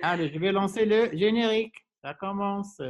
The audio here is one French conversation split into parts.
Allez, je vais lancer le générique. Ça commence.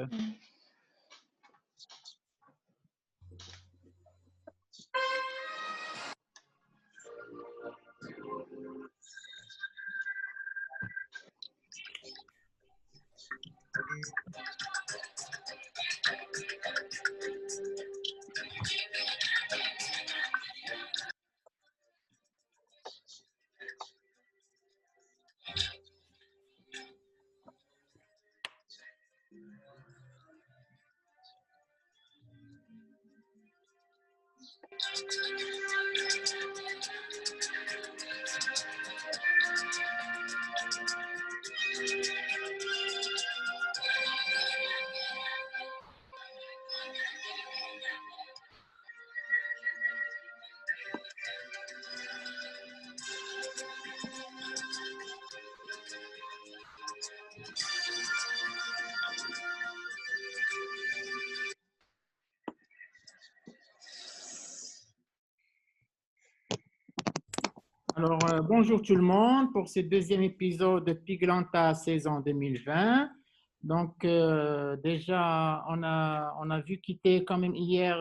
Alors, bonjour tout le monde pour ce deuxième épisode de Piglanta saison 2020. Donc, déjà, on a vu quitter quand même hier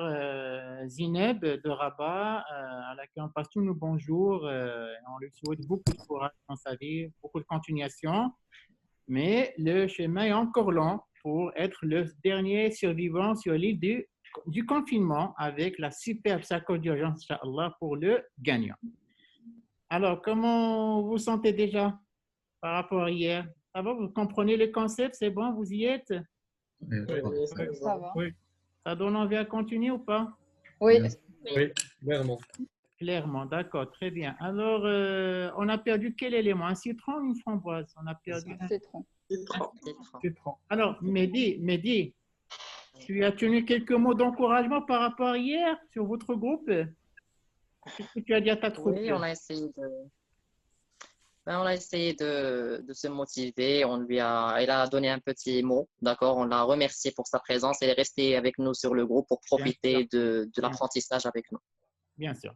Zineb de Rabat, à laquelle on passe tous nos bonjours. On lui souhaite beaucoup de courage dans sa vie, beaucoup de continuation. Mais le chemin est encore long pour être le dernier survivant sur l'île du confinement avec la superbe sacoche d'urgence, Inch'Allah, pour le gagnant. Alors, comment vous sentez déjà par rapport à hier? Ça va, vous comprenez le concept? C'est bon, vous y êtes? Ça va. Oui, Ça donne envie à continuer ou pas? Oui, oui, clairement. Clairement, d'accord, très bien. Alors, on a perdu quel élément? Un citron ou une framboise? On a perdu un citron. citron. Alors, Mehdi, tu as tenu quelques mots d'encouragement par rapport à hier sur votre groupe? Qu'est-ce que tu as dit à ta troupe? Oui, on a essayé de se motiver. Elle a donné un petit mot, d'accord? On l'a remercié pour sa présence. Elle est restée avec nous sur le groupe pour profiter de l'apprentissage avec nous. Bien sûr.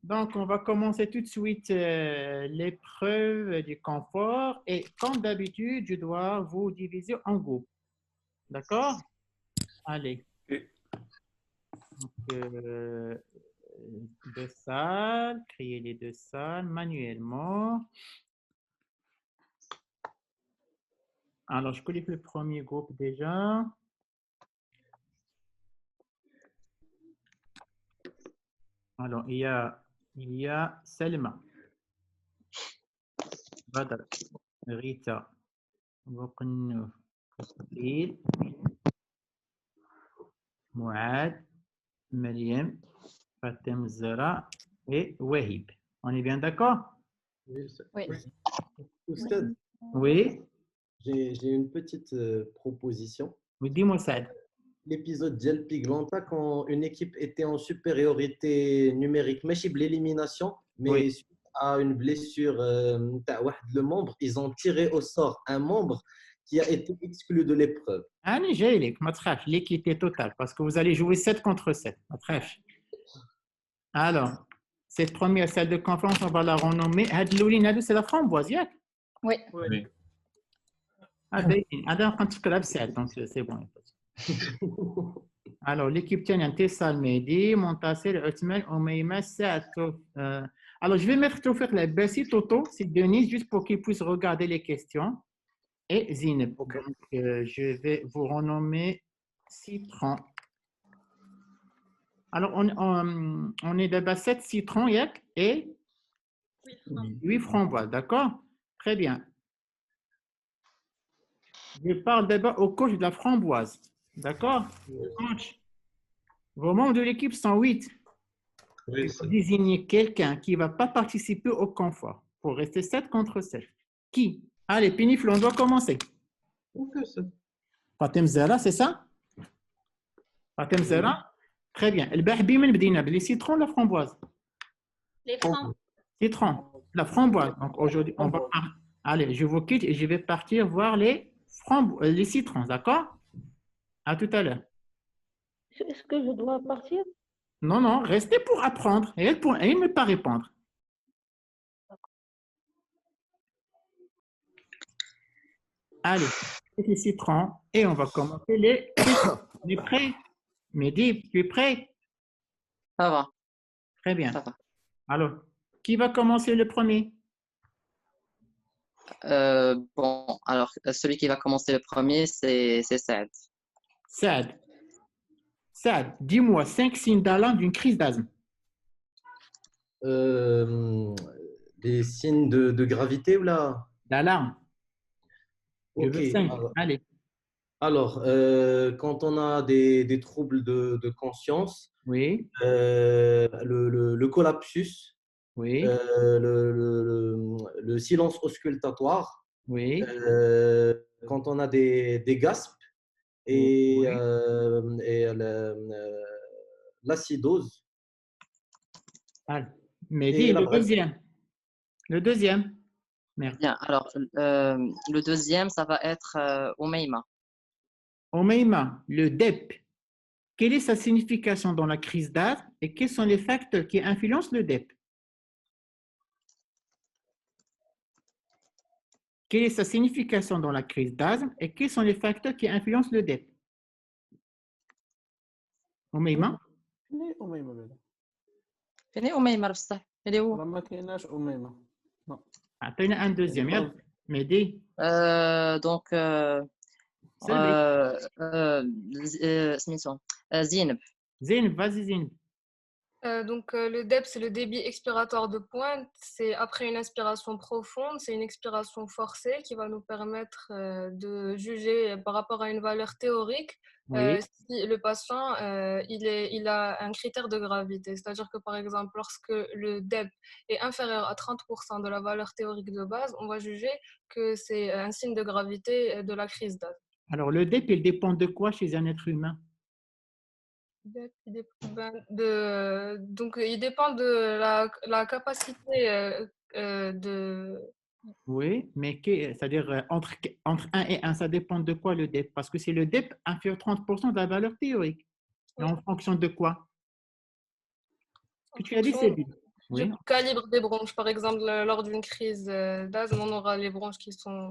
Donc, on va commencer tout de suite l'épreuve du confort. Et comme d'habitude, je dois vous diviser en groupes. D'accord? Allez. Donc, deux salles, créer les deux salles manuellement. Alors, je connais le premier groupe déjà. Alors, il y a Selma, Badr, Rita, Waqnouf, Qastil, Mouad, Mariam, Fatem Zara et Wahib. On est bien d'accord? Oui. Oustad, Oui. j'ai une petite proposition. Oui, dis-moi ça. L'épisode d'El Piglanta, quand une équipe était en supériorité numérique, mais chez l'élimination, mais Oui. suite à une blessure le membre, ils ont tiré au sort un membre qui a été exclu de l'épreuve. Allez, j'ai l'équité totale, parce que vous allez jouer 7 contre 7. Alors, cette première salle de conférence, on va la renommer. C'est la framboise, yak? Oui. Oui. Donc c'est bon. Alors, l'équipe tient un Tessal Mehdi, Montasser, Othman, Omeima, Saato. Alors, je vais mettre tout faire la Bessie, Toto, c'est Denise, juste pour qu'ils puissent regarder les questions. Et Zineb. Donc, je vais vous renommer Citron. Alors, on est d'abord 7 citrons, yak, et 8 framboises, d'accord? Très bien. Je parle d'abord au coach de la framboise, d'accord? Coach, vos membres de l'équipe sont 8. Oui, Il faut désigner quelqu'un qui ne va pas participer au confort pour rester 7 contre 7. Qui? Allez, Pinifle, on doit commencer. Fatem Zara, c'est ça? Fatem Zara? Très bien. Les citrons, la framboise? Les francs. Citron, la framboise. Donc aujourd'hui, on va. Allez, je vous quitte et je vais partir voir les citrons, d'accord? À tout à l'heure. Est-ce que je dois partir? Non, restez pour apprendre. Et elle ne peut pas répondre. Allez, les citrons et on va commencer les. Tu es prêt? Mehdi, tu es prêt? Ça va, Très bien. ça va. Alors, qui va commencer le premier? Bon, alors, celui qui va commencer le premier, c'est Saad. Saad. Saad, dis-moi 5 signes d'alarme d'une crise d'asthme. Euh, les signes de gravité ou là? D'alarme. Je Ok. veux 5. Allez. Alors, quand on a des troubles de conscience, Oui, le collapsus, oui, le silence auscultatoire, oui, quand on a des gaspes oui. et l'acidose. Allez. Mehdi, Et la le brève. deuxième. Le deuxième. Merde. Bien, alors, le deuxième, ça va être Omeima. Omeima, le DEP. Quelle est sa signification dans la crise d'asthme et quels sont les facteurs qui influencent le DEP? Quelle est sa signification dans la crise d'asthme et quels sont les facteurs qui influencent le DEP? Omeima? فيني أميمة بعدا فين أميمة بصح؟ اللي هو راه ما كايناش أميمة نو Attends, un deuxième. Yalla. Mehdi, donc Selbi. سميتو زينب. Zainab, vas-y, Zainab. Le DEP, c'est le débit expiratoire de pointe. C'est après une inspiration profonde, c'est une expiration forcée qui va nous permettre de juger par rapport à une valeur théorique Oui, si le patient il a un critère de gravité. C'est-à-dire que par exemple, lorsque le DEP est inférieur à 30% de la valeur théorique de base, on va juger que c'est un signe de gravité de la crise d'asthme. alors le DEP, il dépend de quoi chez un être humain? Il dépend de la capacité de. Oui, mais c'est-à-dire entre 1 et 1, ça dépend de quoi le DEP? Parce que c'est le DEP inférieur à 30% de la valeur théorique. Et en fonction de quoi? Ce que tu as dit, c'est fonction bien. du Oui, calibre des bronches. Par exemple, lors d'une crise d'asthme, on aura les bronches qui sont.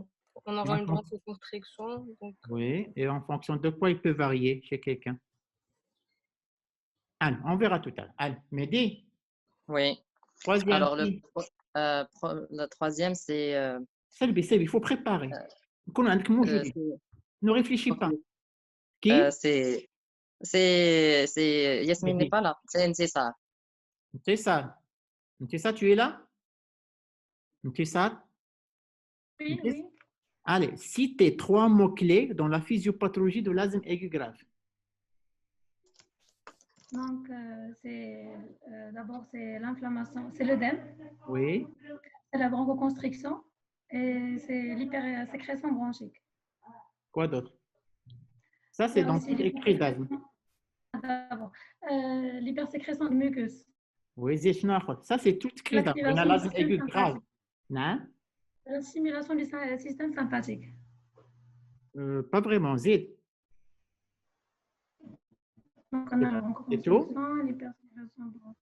On et aura en une fon- bronchoconstriction. Donc, oui, et en fonction de quoi il peut varier chez quelqu'un. Allez, on verra tout à l'heure. Allez, Mehdi, Oui. troisième. Alors, le troisième, c'est Selbi, il faut préparer. Ne réfléchis ok. pas. Qui? C'est Yasmine n'est Mehdi. pas là. C'est ça. C'est ça. C'est ça, tu es là? C'est ça? Oui, oui. Allez, citez 3 mots-clés dans la physiopathologie de l'asthme aigu grave. Donc, d'abord, c'est l'inflammation, c'est l'œdème, Oui. c'est la bronchoconstriction et c'est l'hypersécrétion bronchique. Quoi d'autre? Ça, Il y c'est a dans aussi toutes les crises d'asthme. d'abord, l'hypersécrétion de muqueuse, Oui, ça, c'est toute crise d'asthme. On a l'activation du l'asthme système aigu grave. sympathique, Non? la stimulation du système sympathique. Pas vraiment. Zid. Donc, on a la C'est tout? bronchoconstriction, l'hypersécrétion bronchique,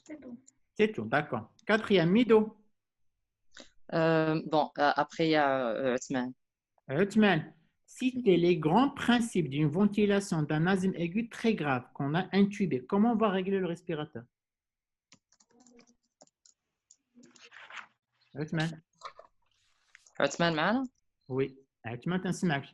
c'est tout. C'est tout, d'accord. Quatrième, Mido. Bon, après, il y a Othman. Othman, citez les grands principes d'une ventilation d'un asthme aigu très grave qu'on a intubé. Comment on va régler le respirateur? Othman. Othman معنا؟ Oui. Othman, t'insimax.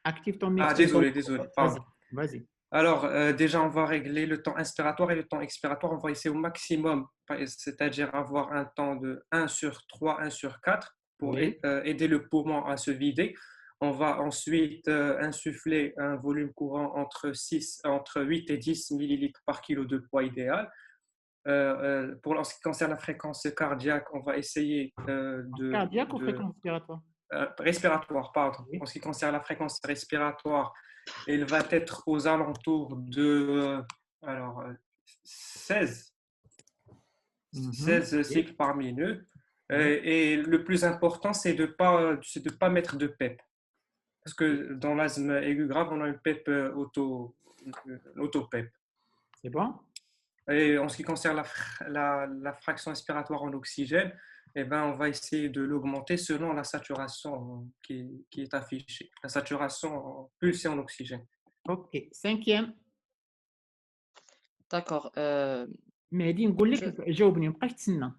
Active ton Ah, micro. désolé, Vas-y, pardon. vas-y. Alors, déjà, on va régler le temps inspiratoire et le temps expiratoire. On va essayer au maximum, c'est-à-dire avoir un temps de 1 sur 3, 1 sur 4 pour Oui. aider le poumon à se vider. On va ensuite insuffler un volume courant entre 8 et 10 millilitres par kilo de poids idéal. En ce qui concerne la fréquence cardiaque, on va essayer Cardiaque ou fréquence respiratoire? respiratoire, pardon. Oui. En ce qui concerne la fréquence respiratoire, il va être aux alentours de 16 cycles par minute. Et le plus important, c'est de pas mettre de PEP. Parce que dans l'asthme aigu grave, on a une PEP auto-PEP. C'est bon? Et en ce qui concerne la fraction expiratoire en oxygène, eh ben, on va essayer de l'augmenter selon la saturation qui est affichée, la saturation pulsée en oxygène. Ok. Cinquième. D'accord. مهدي نقول Je... لك جاوبني ما بقاش تسنى.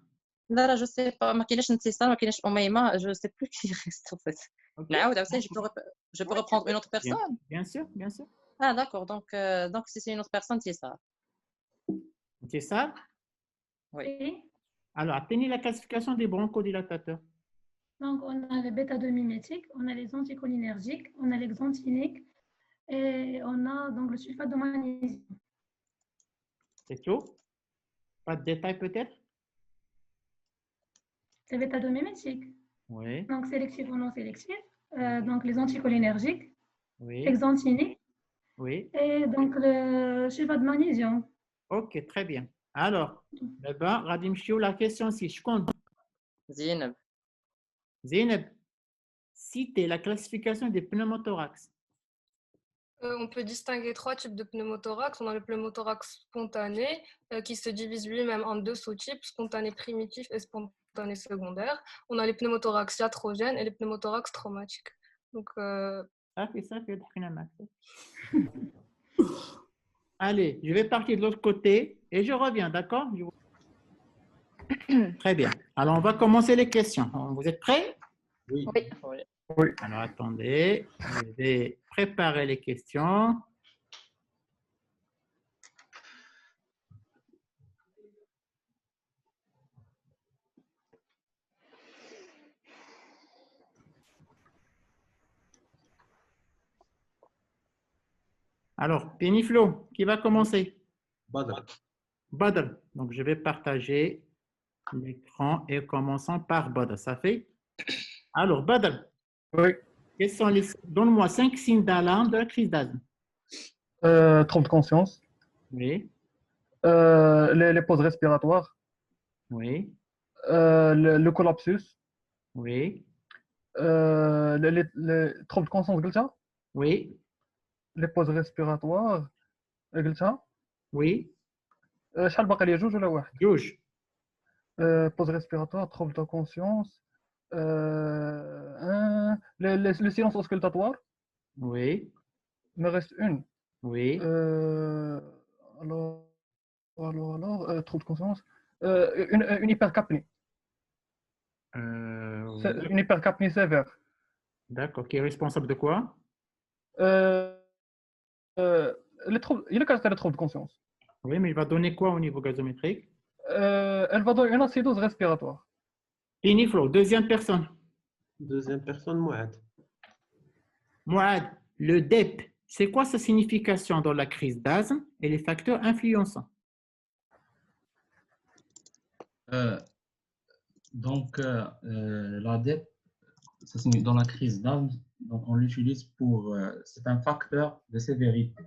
لا je sais pas ما كايناش انتصار ما كايناش أميمة je sais plus qui reste en fait. Ok. نعاود عاوتاني je peux reprendre une autre personne. Bien sûr, bien sûr. Ah d'accord donc si c'est une autre personne c'est ça. C'est ça? Oui. Oui. Alors, atteignez la classification des bronchodilatateurs. Donc, on a les bêta-2 mimétiques, on a les anticholinergiques, on a les xanthiniques et on a donc le sulfate de magnésium. C'est tout? Pas de détails peut-être? Les bêta-2 mimétiques, Oui, donc sélectifs ou non sélectifs, donc les anticholinergiques, oui, les xanthiniques oui. et donc le sulfate de magnésium. Ok, très bien. Alors, d'abord, Radim Chio, la question 6. Je compte. زينب. Zeynep, citez la classification des pneumothorax. On peut distinguer 3 types de pneumothorax. On a le pneumothorax spontané qui se divise lui-même en 2 sous-types, spontané primitif et spontané secondaire. On a les pneumothorax iatrogènes et les pneumothorax traumatiques. Donc, Ça fait Allez, je vais partir de l'autre côté et je reviens, d'accord? Très bien. Alors, on va commencer les questions. Vous êtes prêts? Oui. Oui. Alors, attendez, je vais préparer les questions. Alors, Péniflo, qui va commencer? Badr. Badr. Donc, je vais partager l'écran et commençons par Badr. Ça fait? Alors, Badr. Oui. Quels sont les... Donne-moi 5 signes d'alarme de la crise d'asthme. Trouble de conscience, Oui, les pauses respiratoires, oui, le collapsus, oui, les troubles de conscience, قلتها؟ oui, les pauses respiratoires, قلتها؟ oui. شحال باقي لي جوج ولا واحد؟ Juge. pause respiratoire, trouble de conscience, le silence auscultatoire, Oui, il me reste une. oui. Alors, trouble de conscience, une hypercapnie. Oui. Une hypercapnie sévère. D'accord. Qui est responsable de quoi? Les troubles, il y a les troubles de conscience. Oui, mais il va donner quoi au niveau gazométrique? Elle va donner une acidose respiratoire. Péniflo, deuxième personne. Deuxième personne, Mouad. Mouad, le DEP, c'est quoi sa signification dans la crise d'asthme et les facteurs influençants? La DEP, ça signifie dans la crise d'asthme, donc on l'utilise pour, c'est un facteur de sévérité.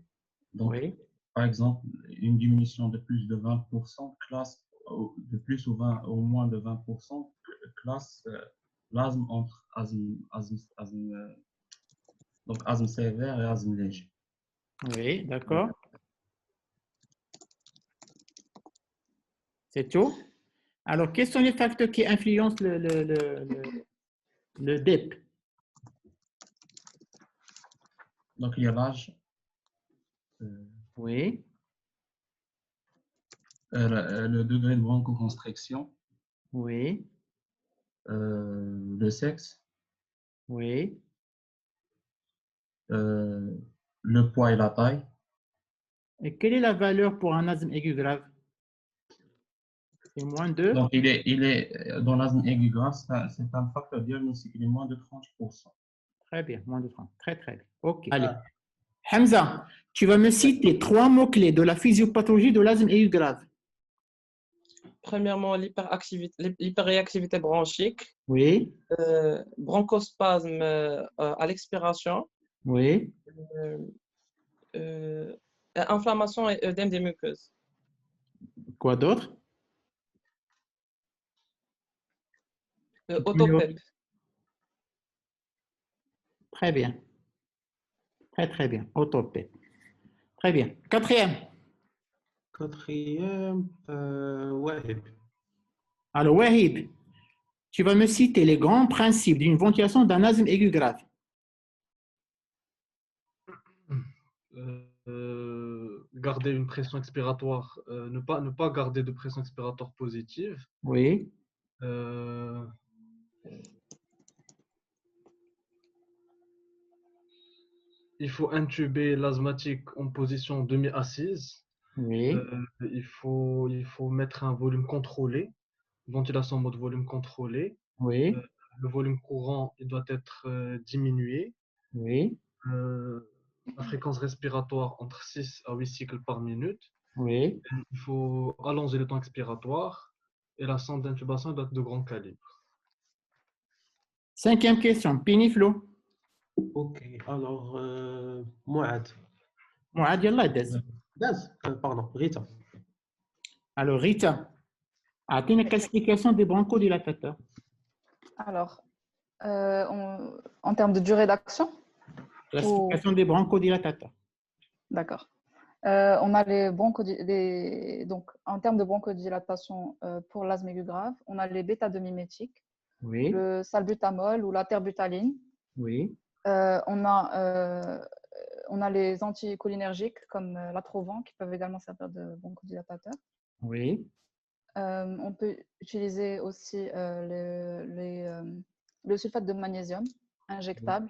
Donc, Oui, par exemple, une diminution de plus de 20% classe, de plus ou moins de 20% classe l'asthme entre donc asthme sévère et asthme léger. oui, d'accord. C'est tout? Alors, quels sont les facteurs qui influencent le DEP? Donc, il y a l'âge, Oui, le degré de bronchoconstriction, oui, le sexe, oui. le poids et la taille. Et quelle est la valeur pour un asthme aigu grave? C'est moins de? Donc, il est dans l'asthme aigu grave, c'est un facteur diagnostique, il est moins de 30%. Très bien, moins de 30. Très, très bien. OK. Allez. Hamza, tu vas me citer 3 mots-clés de la physiopathologie de l'asthme aigu grave. Premièrement, l'hyperréactivité bronchique, Oui, bronchospasme à l'expiration, oui. inflammation et œdème des muqueuses. Quoi d'autre? Autopep. Très bien. Très, très bien. Autopée. Très bien. Quatrième. Quatrième, Wahib. Alors, Wahib, tu vas me citer les grands principes d'une ventilation d'un asthme aigu grave. Garder une pression expiratoire, ne pas garder de pression expiratoire positive. Oui, Euh, il faut intuber l'asthmatique en position demi-assise. oui, Il faut mettre un volume contrôlé, ventilation en mode volume contrôlé. oui, Le volume courant il doit être diminué. oui, La fréquence respiratoire entre 6 à 8 cycles par minute. oui. Il faut allonger le temps expiratoire et la sonde d'intubation doit être de grand calibre. Cinquième question, Piniflo. Ok, alors, Mouad. Mouad, yallah, Daz. Daz, pardon, Rita. Alors, Rita, as-tu une classification des bronchodilatateurs? Alors, en termes de durée d'action, Classification des bronchodilatateurs. d'accord. On a donc, en termes de bronchodilatation pour l'asthme aigu grave, on a les bêta-2-mimétiques, Oui, le salbutamol ou la terbutaline. oui, On a les anticholinergiques comme l'atrovent qui peuvent également servir de bronchodilatateur. oui, On peut utiliser aussi le sulfate de magnésium injectable,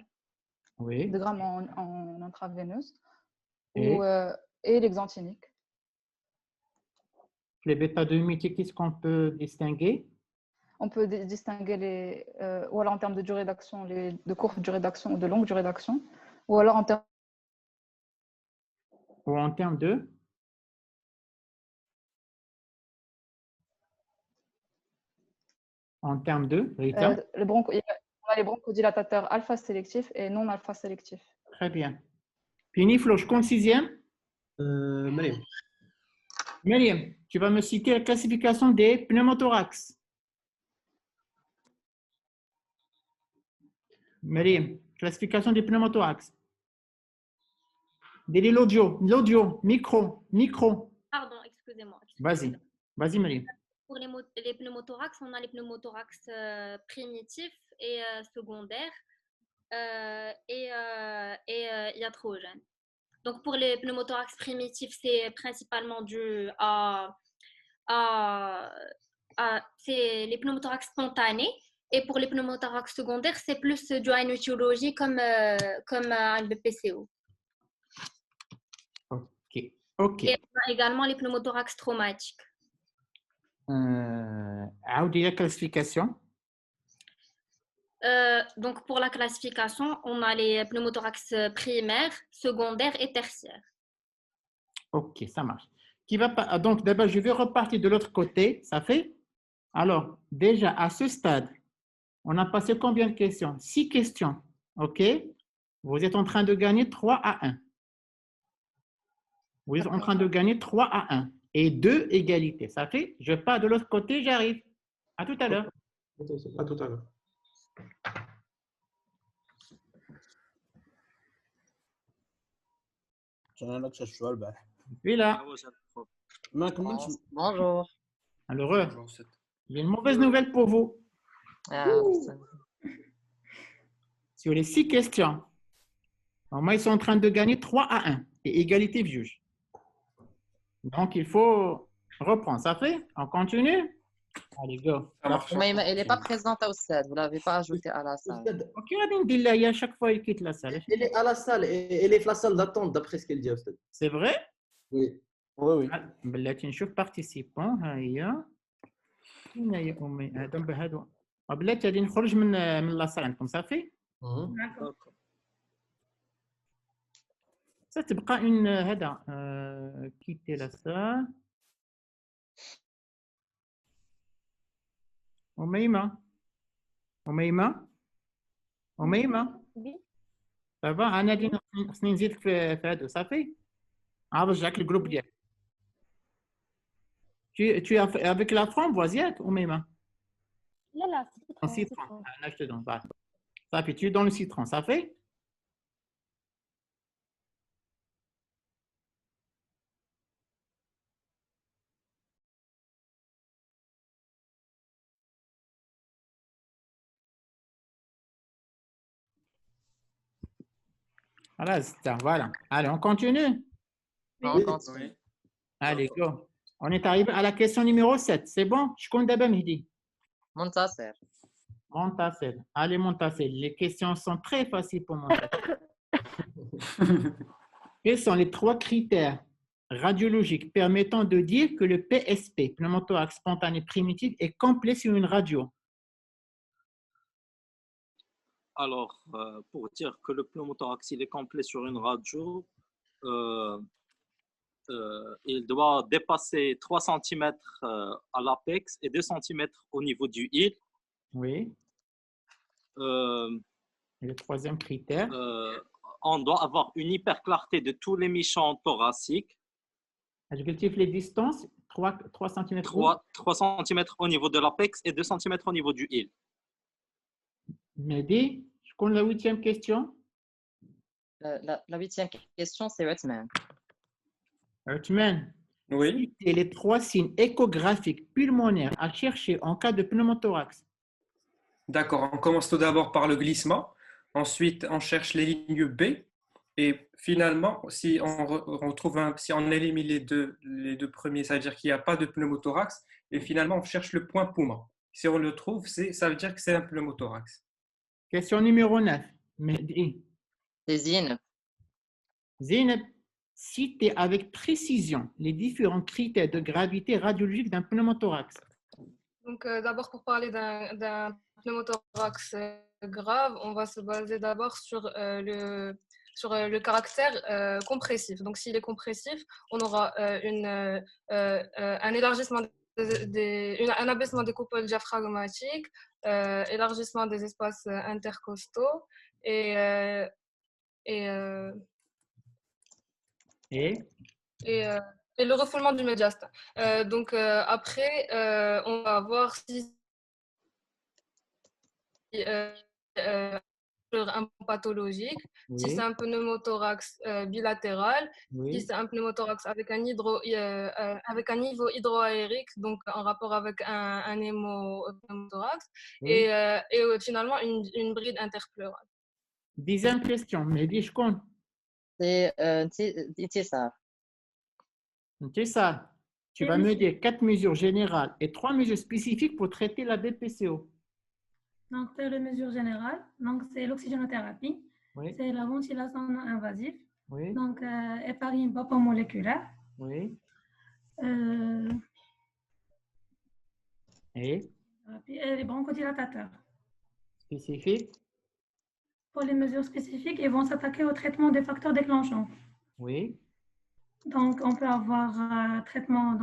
oui. 2 grammes en intraveineuse, Et et l'exantinique. les bêta-2-mimétiques, qu'est-ce qu'on peut distinguer? On peut distinguer ou alors en termes de durée d'action, de courte durée d'action ou de longue durée d'action, ou alors en termes Ou en termes de? En termes de, Rita? on a les bronchodilatateurs alpha sélectifs et non alpha sélectifs. Très bien. Piniflo, je compte sixième. Mariam. Myriam, tu vas me citer la classification des pneumothorax. Myriam, classification des pneumothorax. Délai l'audio, micro. Pardon, excusez-moi. Vas-y, Myriam. Pour les pneumothorax, on a les pneumothorax primitifs et secondaires et iatrogènes. Donc, pour les pneumothorax primitifs, c'est principalement dû c'est les pneumothorax spontanés. Et pour les pneumothorax secondaires, c'est plus dû à une étiologie comme un BPCO. Ok. Et on a également les pneumothorax traumatiques. Audi la classification. Donc, pour la classification, on a les pneumothorax primaires, secondaires et tertiaires. Ok, ça marche. Donc, d'abord, je vais repartir de l'autre côté. Ça fait? Alors, déjà, à ce stade, on a passé combien de questions? 6 questions. OK? Vous êtes en train de gagner 3 à 1. Vous êtes en train de gagner 3 à 1. Et 2 égalités. Ça fait? Je pars de l'autre côté, j'arrive. À tout à l'heure. À tout à l'heure. Oui, là. Bonjour. Alors, j'ai une mauvaise nouvelle pour vous. Sur les 6 questions, moi, ils sont en train de gagner 3 à 1 et égalité juge. Donc, il faut reprendre. Ça fait? On continue? Allez, go. Mais elle n'est pas présente au stade. Vous ne l'avez pas ajoutée à la salle. Ok, Abindillah, à chaque fois, il quitte la salle. Elle est à la salle, elle est à la salle d'attente, d'après ce qu'elle dit. C'est vrai? Oui. Oui. بلاتي نشوف participants. هيا فين هي أمي؟ هادو بلاتي غادي نخرج من لاصال عندكم صافي؟ ستبقى اون هذا كيتي لا سال. أميمة صافا أنا غادي خصني نزيدك في هادو صافي؟ عاود رجعك الجروب ديالك. Tu es avec la framboisière ou même? Là, Un citron. Là, je te donne. Ça fait, tu es dans le citron, ça fait? Voilà, voilà. Allez, on continue. On continue. Oui. Allez, go. On est arrivé à la question numéro 7. C'est bon? Je compte d'abord, Mehdi. منتصر. Montassel. Allez, Montassel. Les questions sont très faciles pour Montassel. Quels sont les 3 critères radiologiques permettant de dire que le PSP, pneumothorax spontané primitif, est complet sur une radio? Alors, pour dire que le pneumothorax il est complet sur une radio, il doit dépasser 3 cm à l'apex et 2 cm au niveau du île. Oui. Euh, Et le 3e critère? On doit avoir une hyperclarté de tous les méchants thoraciques. Adjectif les distances, 3 cm. 3 cm au niveau de l'apex et 2 cm au niveau du île. Mehdi, je compte la 8e question. La 8e question, c'est Uthman. Uthman, Oui. citez les 3 signes échographiques pulmonaires à chercher en cas de pneumothorax. D'accord, on commence tout d'abord par le glissement. Ensuite, on cherche les lignes B. Et finalement, si si on élimine les deux premiers, ça veut dire qu'il n'y a pas de pneumothorax. Et finalement, on cherche le point poumon. Si on le trouve, ça veut dire que c'est un pneumothorax. Question numéro 9. Mehdi. C'est Zineb. Zineb, citez avec précision les différents critères de gravité radiologique d'un pneumothorax. Donc, d'abord, pour parler d'un pneumothorax grave, on va se baser d'abord sur le caractère compressif. Donc, s'il est compressif, on aura un élargissement un abaissement des coupoles diaphragmatiques, élargissement des espaces intercostaux et le refoulement du médiastin. Donc, après, on va voir si un pathologique, Oui. si c'est un pneumothorax bilatéral, Oui. si c'est un pneumothorax avec un niveau hydroaérique, donc en rapport avec un hémopneumothorax, Oui. et finalement une bride interpleurale. 10e question, Mehdi, je compte. C'est Intissar. C'est ça. Tu vas me dire 4 mesures générales et 3 mesures spécifiques pour traiter la BPCO. Donc, c'est les mesures générales. Donc, c'est l'oxygénothérapie. Oui. C'est la ventilation non invasive. Oui. Donc, héparine moléculaire. Oui. Et les bronchodilatateurs. Spécifiques. Pour les mesures spécifiques, ils vont s'attaquer au traitement des facteurs déclenchants. Oui. Donc, on peut avoir traitement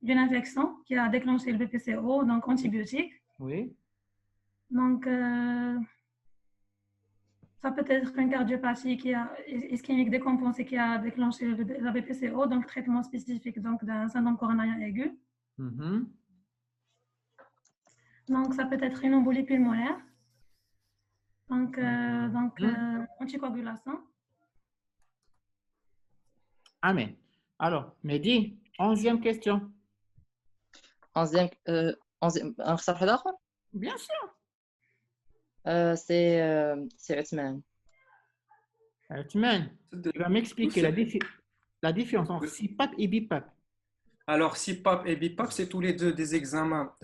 d'une infection qui a déclenché le BPCO, donc antibiotiques. Oui. Donc, ça peut être une cardiopathie ischémique décompensée qui a déclenché la BPCO, donc traitement spécifique d'un syndrome coronarien aigu. Mm-hmm. Donc, ça peut être une embolie pulmonaire. Donc, anticoagulation. Amen. Alors, Mehdi, 11e question. 11e. Bien sûr. C'est Uthman. Uthman, tu vas m'expliquer la différence entre CPAP et BIPAP. Alors, CPAP et BIPAP, c'est tous les deux des examens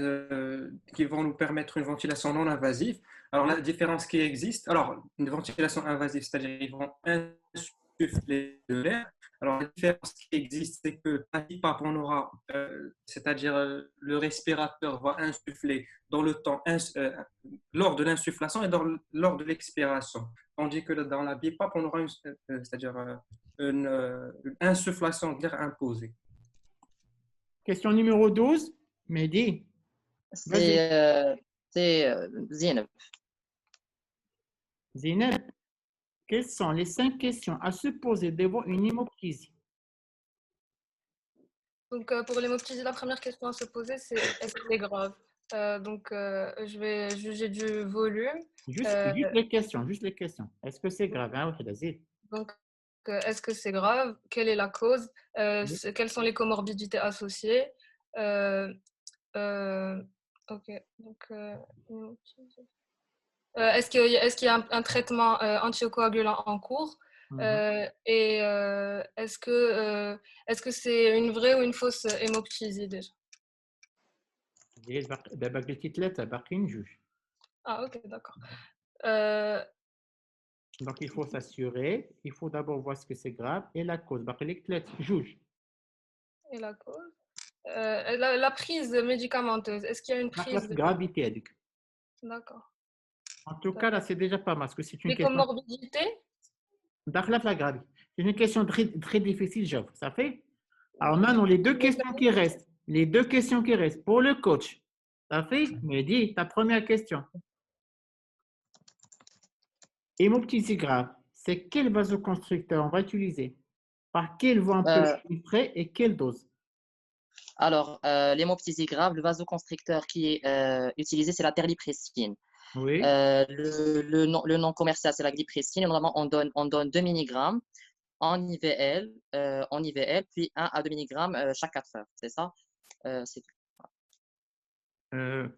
qui vont nous permettre une ventilation non invasive. Alors, la différence qui existe, alors, une ventilation invasive, c'est-à-dire qu'ils vont insuffler de l'air. Alors, la différence qui existe, c'est que à BIPAP, on aura, c'est-à-dire le respirateur va insuffler dans le temps, lors de l'insufflation et lors de l'expiration. Tandis que dans la BIPAP, on aura une insufflation d'air imposée. Question numéro 12, Mehdi. C'est Zineb. Zineb, quelles sont les 5 questions à se poser devant une hémoptysie? Donc, pour l'hémoptysie, la première question à se poser, c'est est-ce que c'est grave? Je vais juger du volume. Juste les questions. Est-ce que c'est grave? Donc, est-ce que c'est grave? Quelle est la cause? Quelles sont les comorbidités associées? Ok, donc Est-ce qu'il y a un traitement anticoagulant en cours? Et est-ce que c'est une vraie ou une fausse hémoptysie déjà? دابا قلتي ثلاثة باقيين جوج. Ah, ok, d'accord. Donc il faut s'assurer, il faut d'abord voir ce que c'est grave et la cause. باقي لك ثلاثة جوج. Et la cause? La prise médicamenteuse, est-ce qu'il y a une داخلة prise في gravité هذيك. D'accord. En tout cas là c'est déjà pas mal parce que c'est une Les question. comorbidités? داخلة في la gravité. C'est une question très difficile, j'avoue. Ça fait. Alors maintenant les deux questions qui restent. Les deux questions qui restent pour le coach. Ça fait, Mehdi, ta première question. Hémoptysie grave, c'est quel vasoconstricteur on va utiliser? Par quelle voie on peut filtrer et quelle dose? Alors, l'hémoptysie grave, le vasoconstricteur qui est utilisé, c'est la terlipressine. Oui. Le nom commercial, c'est la gliprécine. Et normalement, on donne 2 mg en IVL, puis 1 à 2 mg chaque 4 heures. C'est ça? C'est tout.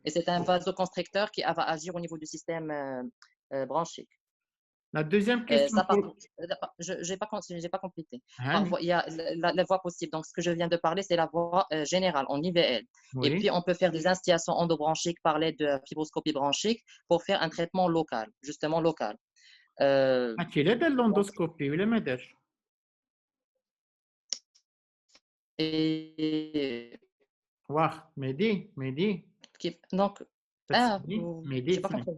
Et c'est un vasoconstricteur qui va agir au niveau du système bronchique. La deuxième question. Ça, je n'ai pas complété. Il y a la voie possible. Donc, ce que je viens de parler, c'est la voie générale en IVL. Oui. Et puis, on peut faire des instillations endobronchiques par l'aide de fibroscopie bronchique pour faire un traitement local, justement local. Tu l'as de l'endoscopie ou le médage? Wow, Mehdi. Donc, Mehdi, j'ai pas compris.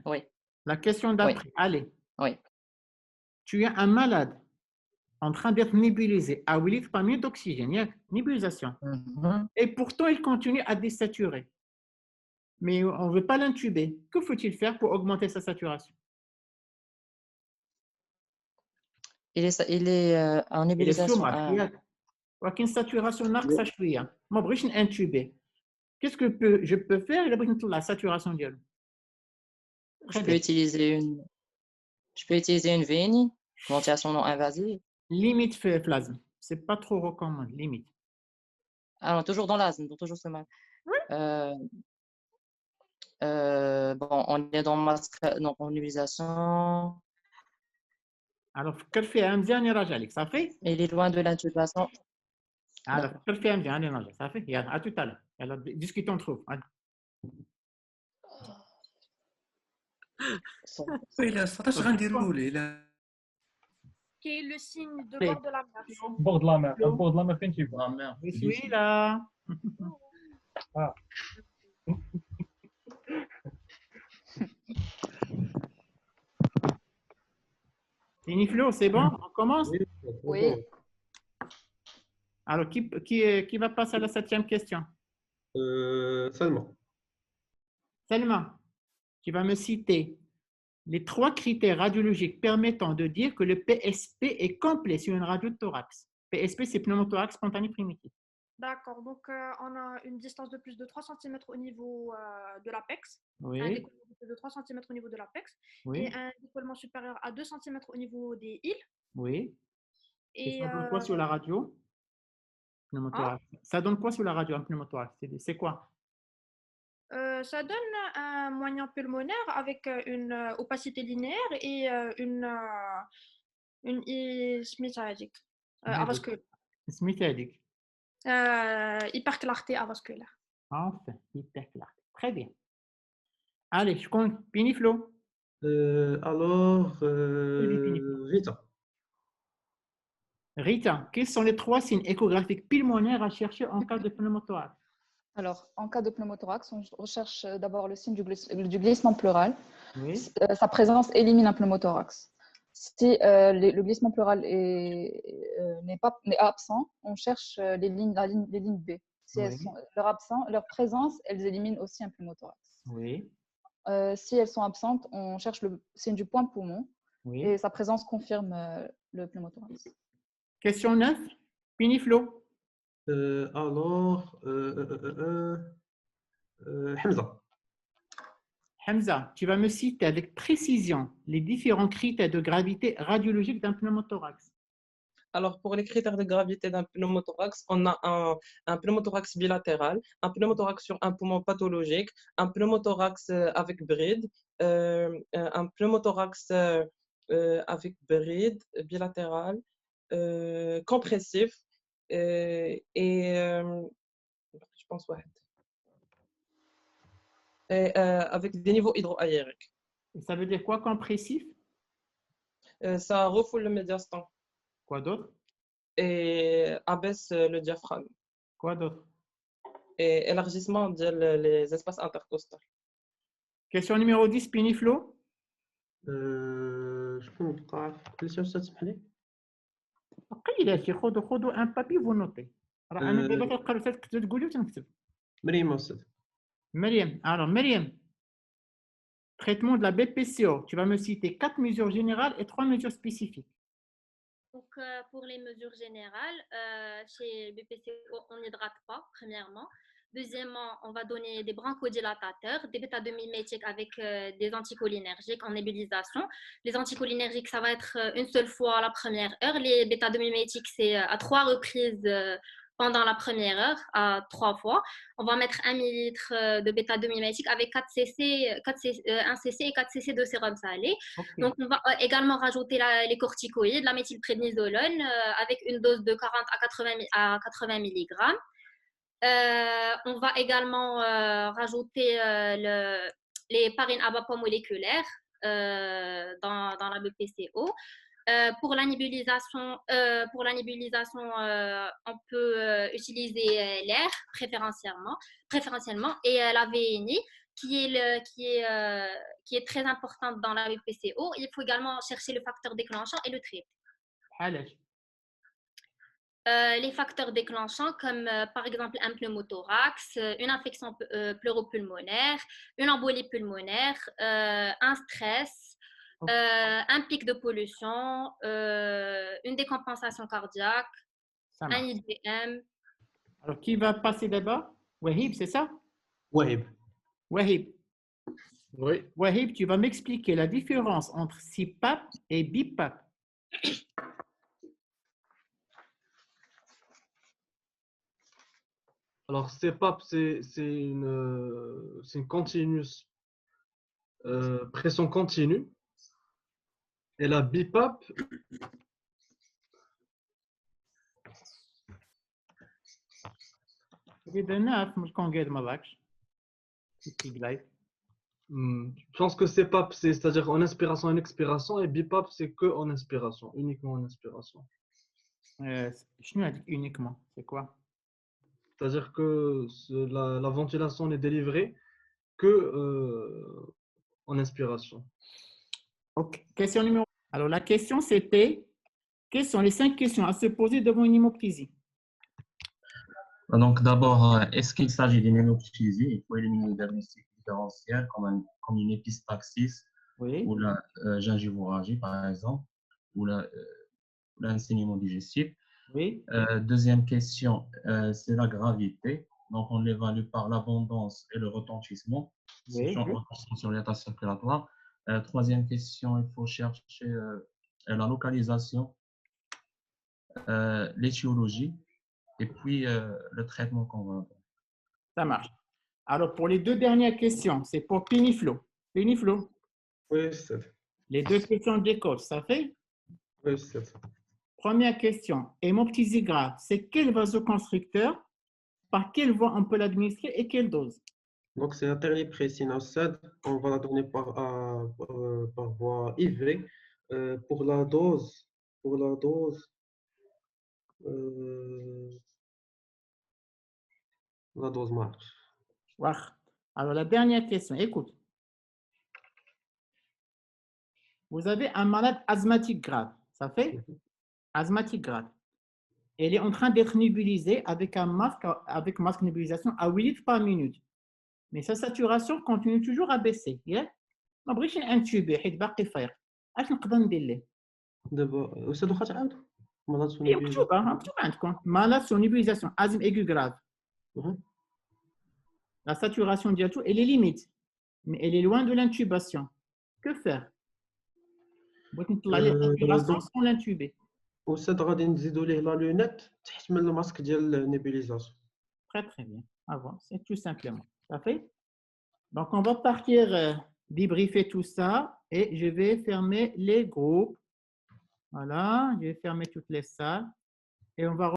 Oui. La question d'après, oui. Allez. Oui. Tu as un malade en train d'être nébulisé à 8 litres par minute d'oxygène, nébulisation. Et pourtant, il continue à désaturer. Mais on ne veut pas l'intuber. Que faut-il faire pour augmenter sa saturation? Il est en nébulisation. Une saturation ناقصة شوية. ما بغيتش intuber. Qu'est-ce que je peux faire? Il a besoin de la saturation ديالو. Je peux utiliser une VNI, ventilation non invasive. Limite fait plasme. C'est pas trop recommandé. Limite. Alors, toujours dans l'asthme, toujours ce mal. Oui. Bon, on est dans masque, donc en nébulisation. Alors, qu'elle fait un dernier rajalik, ça fait? Il est loin de l'intubation. Alors, qu'elle fait un dernier rajalik, ça fait? À tout à l'heure. Alors, discutons trop. ويلا 19 غنديروا له الى كاين لو سين دو بور دو لا مير بور دو لا مير بور دو لا مير فين تيبان لا مير celui-là Iniflo, c'est bon? On commence? Oui. Alors, qui va passer à la 7e question? Salma, tu vas me citer les 3 critères radiologiques permettant de dire que le PSP est complet sur une radio de thorax. PSP, c'est pneumothorax spontané primitif. D'accord, donc on a une distance de plus de 3 cm au niveau de l'apex, Oui. un décollement de 3 cm au niveau de l'apex, Oui. et un décollement supérieur à 2 cm au niveau des îles. Oui. Et ça donne quoi sur la radio? Pneumothorax. Ça donne quoi sur la radio en pneumothorax? C'est quoi? Ça donne un moyen pulmonaire avec une opacité linéaire et une smithadique avasculaire. Smithadique. Hyperclarté avasculaire. Enfin, hyperclarté. Très bien. Allez, je compte. Piniflo. Alors, Rita. Rita, quels sont les 3 signes échographiques pulmonaires à chercher en cas de pneumothorax? Alors, en cas de pneumothorax, on recherche d'abord le signe du glissement pleural. Oui. Sa présence élimine un pneumothorax. Si le glissement pleural est absent, on cherche les lignes B. Si elles sont leur présence, elles éliminent aussi un pneumothorax. Oui. Si elles sont absentes, on cherche le signe du point poumon. Oui. Et sa présence confirme le pneumothorax. Question 9, Piniflo. Alors, Hamza. Hamza, tu vas me citer avec précision les différents critères de gravité radiologique d'un pneumothorax. Alors, pour les critères de gravité d'un pneumothorax, on a un pneumothorax bilatéral, un pneumothorax sur un poumon pathologique, un pneumothorax avec bride, un pneumothorax avec bride bilatéral, compressif, je pense, ouais. Avec des niveaux hydroaériques. Et ça veut dire quoi, compressif? Ça refoule le médiastin Quoi d'autre? et abaisse le diaphragme. Quoi d'autre? Et élargissement les espaces intercostaux. Question numéro 10, Piniflo. شكون بقى قلتي استاذ سمح لي قيلاتي خذوا ان بابي فو نوتي راه انا دابا كنقرا تقولي وتنكتب. مريم استاذ Myriam, alors Myriam, traitement de la BPCO, tu vas me citer 4 mesures générales et 3 mesures spécifiques. Donc, pour les mesures générales, chez BPCO, on n'hydrate pas, premièrement. Deuxièmement, on va donner des bronchodilatateurs, des bêta-2-mimétiques avec des anticholinergiques en nébulisation. Les anticholinergiques, ça va être une seule fois la première heure. Les bêta-2-mimétiques, c'est à 3 reprises pendant la première heure, à 3 fois. On va mettre 1 millilitre de bêta-2-mimétique avec 1 cc et 4 cc de sérum salé. Okay. Donc, on va également rajouter les corticoïdes, la méthylprédnisolone avec une dose de 40 à 80 mg. On va également rajouter les parines à bas poids moléculaires dans la BPCO. Pour la nébulisation, on peut utiliser l'air préférentiellement et la VNI qui est très importante dans la BPCO. Il faut également chercher le facteur déclenchant et le traiter. Les facteurs déclenchants comme par exemple un pneumothorax, une infection pleuropulmonaire, une embolie pulmonaire, un stress, un pic de pollution, une décompensation cardiaque, un IDM. Alors, qui va passer d'abord? Wahib, c'est ça? Wahib. Wahib. Oui. Wahib, tu vas m'expliquer la différence entre CPAP et BIPAP. Alors, CPAP, c'est une continuous, pression continue. Et la BIPAP, je pense que CPAP, c'est-à-dire en inspiration et en expiration, et BIPAP, c'est que en inspiration, uniquement en inspiration. Uniquement, c'est quoi? C'est-à-dire que la ventilation n'est délivrée que en inspiration. Ok. Question numéro. Alors, la question, c'était quelles sont les 5 questions à se poser devant une hémoptysie? Donc, d'abord, est-ce qu'il s'agit d'une hémoptysie? Il faut éliminer le diagnostic différentiel comme une épistaxis ou la gingivorragie, par exemple, ou l'enseignement digestif. Oui. Deuxième question, c'est la gravité. Donc, on l'évalue par l'abondance et le retentissement sur l'état circulatoire. Troisième question, il faut chercher la localisation, l'étiologie et puis le traitement qu'on va avoir. Ça marche. Alors, pour les 2 dernières questions, c'est pour Piniflo. Piniflo. Oui, c'est ça. Les 2 questions d'école, ça fait? Oui, c'est ça. Première question, hémoptysie grave, c'est quel vasoconstricteur, par quelle voie on peut l'administrer et quelle dose? Donc, c'est la terlipressinacide. On va la donner par voie IV. Pour la dose, marche. Alors, la dernière question, écoute. Vous avez un malade asthmatique grave, ça fait? Asthmatique grave. Elle est en train d'être nébulisée avec masque nébulisation à 8 litres par minute. Mais sa saturation continue toujours à baisser. ما بغيتش نانتوبي حيت باقي فايق. اش نقدر ندير ليه؟ دابا استاذ واخا تعاود مكتوبه عندكم malade sous nébulisation asthme aigu grave. La saturation diato, elle est limite, mais elle est loin de l'intubation. Que faire? Sans l'intuber. وساد غادي نزيدوا ليه لا لونيت تحت من الماسك ديال النيبيليزاسيون. Très bien. Avant, c'est tout simplement. Ça fait? Donc, on va partir débriefer tout ça et je vais fermer les groupes. Voilà, je vais fermer toutes les salles et on va.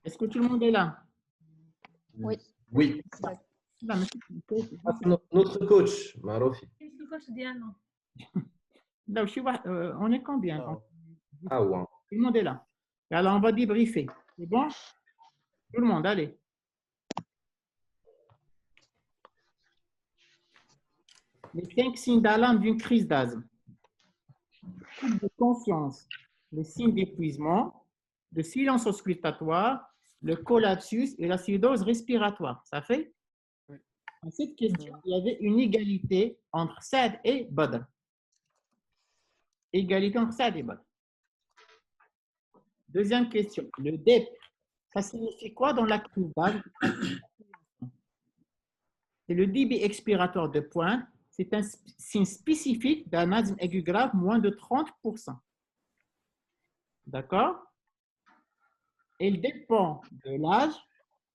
Est-ce que tout le monde est là? Oui. Oui. Là, Notre coach, Marofi. Le coach Diana. Là, on est combien? Ah ouais. Tout le monde est là. Et alors, on va débriefer. C'est bon? Tout le monde, allez. Les 5 signes d'alarme d'une crise d'asthme. Trouble de conscience, les signes d'épuisement, de silence auscultatoire, le collapsus et l'acidose respiratoire. Ça fait? Dans cette question, il y avait une égalité entre SAD et Badr. Égalité entre SAD et Badr. Deuxième question. Le DEP, ça signifie quoi dans la crise d'asthme? C'est le débit expiratoire de pointe. C'est un signe spécifique d'un asthme aigu grave moins de 30%. D'accord? Il dépend de l'âge,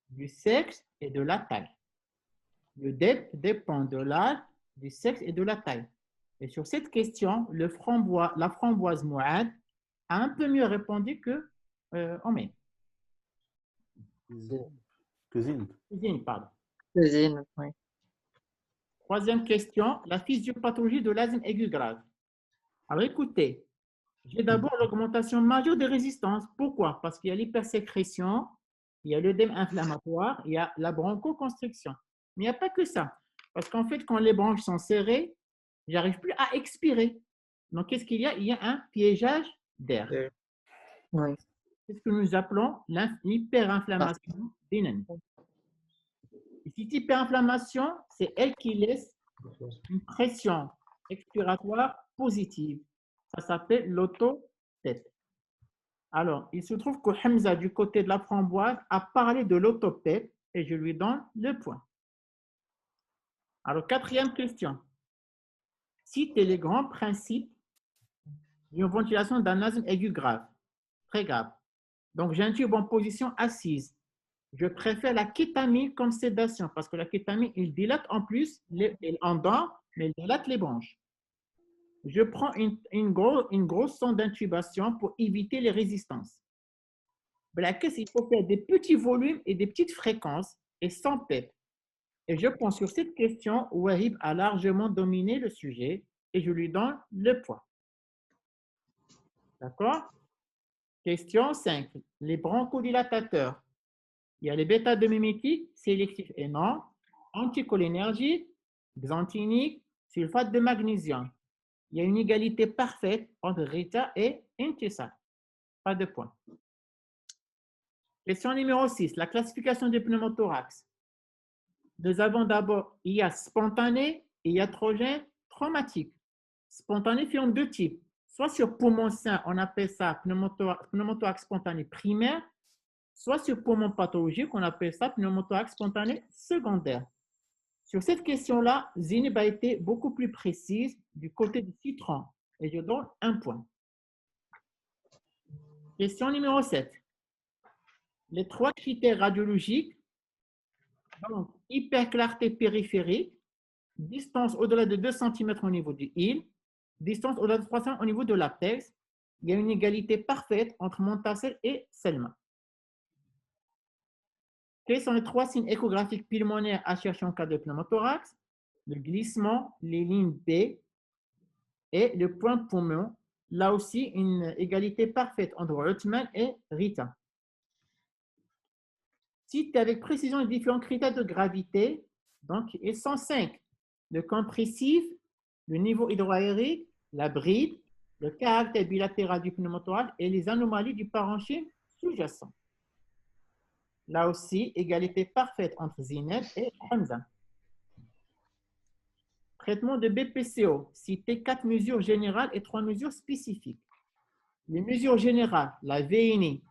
du sexe et de la taille. Le DEP dépend de l'âge, du sexe et de la taille. Et sur cette question, la framboise Mouad a un peu mieux répondu que Omer. Cuisine, pardon. Cuisine, oui. Troisième question, la physiopathologie de l'asthme aigu grave. Alors écoutez, j'ai d'abord l'augmentation majeure des résistances. Pourquoi? Parce qu'il y a l'hypersécrétion, il y a l'œdème inflammatoire, il y a la bronchoconstriction. Mais il n'y a pas que ça. Parce qu'en fait, quand les bronches sont serrées, je n'arrive plus à expirer. Donc, qu'est-ce qu'il y a? Il y a un piégeage d'air. Oui. C'est ce que nous appelons l'hyperinflammation dynamique. Et cette hyperinflammation, c'est elle qui laisse une pression expiratoire positive. Ça s'appelle l'autopète. Alors, il se trouve que Hamza, du côté de la framboise, a parlé de l'autopète et je lui donne le point. Alors, quatrième question. Citez les grands principes d'une ventilation d'un asthme aigu grave, très grave. Donc, j'intube en position assise. Je préfère la kétamine comme sédation parce que la kétamine, il dilate en plus, il endort, mais il dilate les bronches. Je prends une grosse sonde d'intubation pour éviter les résistances. Il faut faire des petits volumes et des petites fréquences et sans PEP. Et je pense sur cette question, Wahib a largement dominé le sujet et je lui donne le point. D'accord? Question 5. Les bronchodilatateurs. Il y a les bêta-2 mimétiques, sélectifs et non, anticholinergiques, xanthiniques, sulfate de magnésium. Il y a une égalité parfaite entre Rita et Intisal. Pas de point. Question numéro 6. La classification des pneumothorax. Nous avons d'abord, il y a spontané et iatrogène traumatique. Spontané fait en deux types. Soit sur poumon sain, on appelle ça pneumothorax spontané primaire, soit sur poumon pathologique, on appelle ça pneumothorax spontané secondaire. Sur cette question-là, Zineb a été beaucoup plus précise du côté du citron et je donne un point. Question numéro 7. Les 3 critères radiologiques, donc hyperclarté périphérique, distance au-delà de 2 cm au niveau du île, distance au-delà de 3 cm au niveau de l'apex. Il y a une égalité parfaite entre Montasser et Selma. Quels sont les 3 signes échographiques pulmonaires à chercher en cas de pneumothorax? Le glissement, les lignes B et le point poumon. Là aussi, une égalité parfaite entre Reutemann et Rita. Cite avec précision les différents critères de gravité. Donc, ils sont 5. Le compressif, le niveau hydroaérique, la bride, le caractère bilatéral du pneumothorax et les anomalies du parenchyme sous-jacent. Là aussi, égalité parfaite entre Zineb et Hamza. Traitement de BPCO. Citez 4 mesures générales et 3 mesures spécifiques. Les mesures générales, la VNI,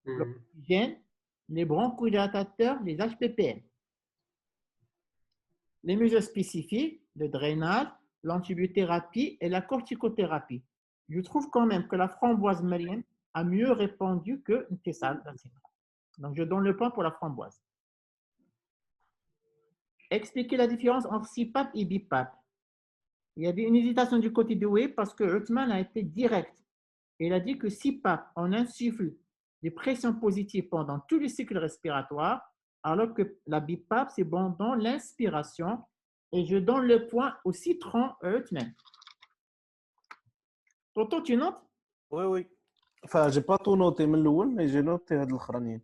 l'oxygène, les bronchodilatateurs, les HPPN. Les mesures spécifiques, le drainage, l'antibiothérapie et la corticothérapie. Je trouve quand même que la framboise malienne a mieux répondu que Tessal. Donc, je donne le point pour la framboise. Expliquez la différence entre CPAP et BIPAP. Il y avait une hésitation du côté de oui parce que Huttman a été direct. Il a dit que CPAP, on insuffle des pressions positives pendant tout le cycle respiratoire, alors que la BIPAP, c'est pendant l'inspiration. Et je donne le point au citron Huttman. Toto, tu notes? Oui, oui. Enfin, j'ai pas tout noté من الأول, mais j'ai noté هاد الأخرانيين.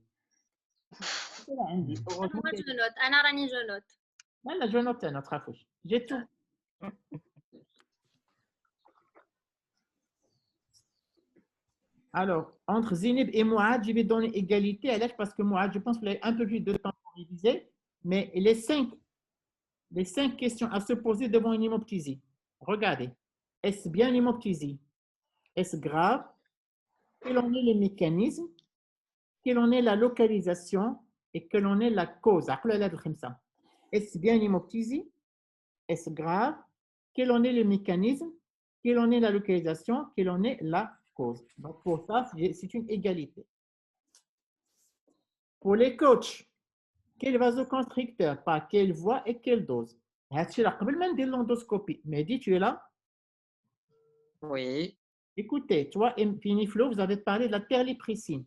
Moi, je note. Anna Rani, je note. Voilà, je note notre affiche. J'ai tout. Alors, entre Zineb et Mouad, je vais donner égalité à l'âge parce que Mouad, je pense que vous avez un peu plus de temps pour réviser, mais les cinq questions à se poser devant une hémoptysie. Regardez. Est-ce bien une hémoptysie? Est-ce grave? Quel en est le mécanisme? Quelle en est la localisation? Et quelle en est la cause? Est-ce bien une hémoptysie? Est-ce grave? Quel en est le mécanisme? Quelle en est la localisation? Quelle en est la cause? Donc, pour ça, c'est une égalité. Pour les coachs, quel vasoconstricteur, par quelle voie et quelle dose? L'endoscopie. Mehdi, tu es là? Oui. Écoutez, toi et Piniflo, vous avez parlé de la terliprécine.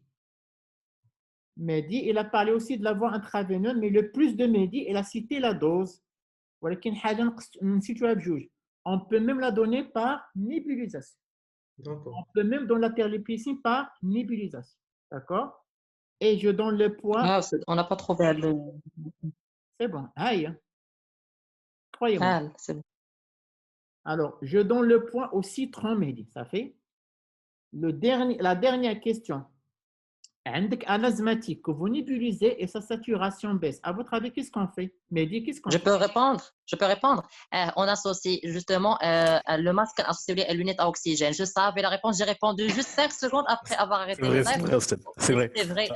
Mehdi, il a parlé aussi de la voie intraveineuse, mais le plus de Mehdi, il a cité la dose. On peut même la donner par nébulisation. On peut même donner la terliprécine par nébulisation. D'accord? Et je donne le point. Ah, on n'a pas trouvé le. C'est bon. Aïe. Croyez-moi. Ah, c'est bon. Alors, je donne le point au citron, Mehdi. Ça fait la dernière question. Un asthmatique que vous nébulisez et sa saturation baisse. À votre avis, qu'est-ce qu'on fait? Mehdi, qu'est-ce qu'on fait? Je peux répondre. On associe justement le masque associé aux lunettes à oxygène. Je savais la réponse, j'ai répondu juste 5 secondes après avoir arrêté le live. C'est vrai. C'est vrai.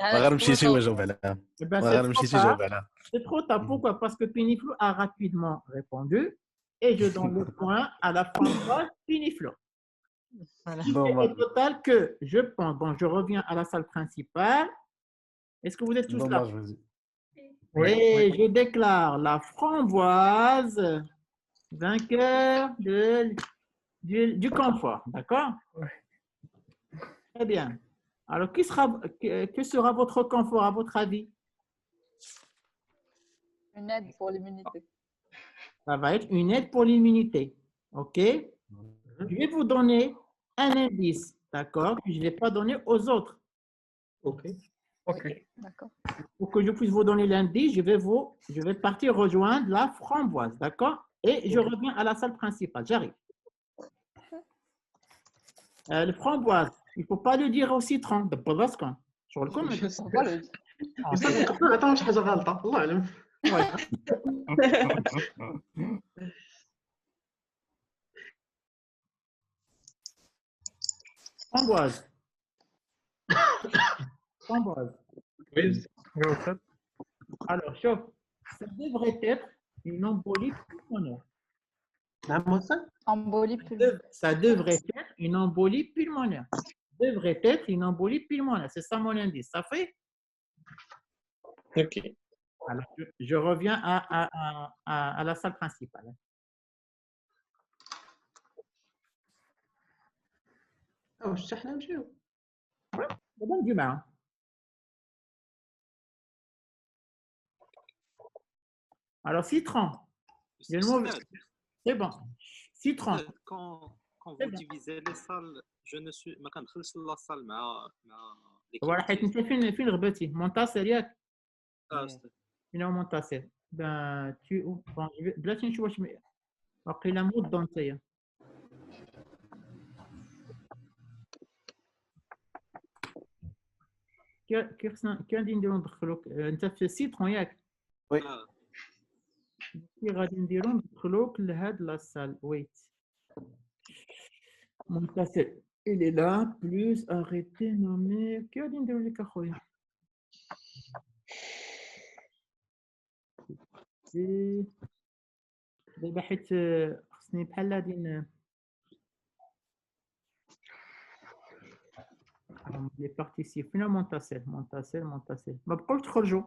C'est trop tard. Pourquoi? Parce que Piniflo a rapidement répondu et je donne le point à la framboise Piniflo. Au total que je pense, bon, je reviens à la salle principale. Est-ce que vous êtes tous là? Oui, je déclare la framboise vainqueur du confort. D'accord? Très bien. Alors, que sera votre confort à votre avis? Une aide pour l'immunité. Ça va être une aide pour l'immunité. OK? Je vais vous donner un indice, d'accord, que je ne vais pas donner aux autres. OK. D'accord. Pour que je puisse vous donner l'indice, je vais partir rejoindre la framboise, d'accord? Et je reviens à la salle principale. J'arrive. Le framboise, il ne faut pas le dire au citron. Sur le commun. Attends, مش حاجة غلطة الله أعلم. Framboise. Framboise. Oui. Alors, chauffe. Ça devrait être une embolie pulmonaire. Embolie pulmonaire. Ça devrait être une embolie pulmonaire. Devrait être une embolie pulmonaire. C'est ça mon indice. Ça fait? OK. Alors, je reviens à la salle principale. واش حنا نمشيو؟ Bonne humeur. Alors, citron. C'est bon. Citron. Quand vous divisez les salles, je ne suis ما كندخلش لا salle مع voilà حيت انت فين ربطتي منتصر ياك أستاذ. فين هو منتصر ben tu bon بلاتي نشوف واش واقيلا مود نتايا كي خصنا نديرو ندخلوك انت في السيترون ياك وي غادي نديرو ندخلوك لهاد لاصال ويت منتصر il est là plus arrêté nommer كي غادي نديرو لك اخويا دابا حيت خصني بحال هادي لي بارتيسيب فين منتصر ما بقاوش تخرجوا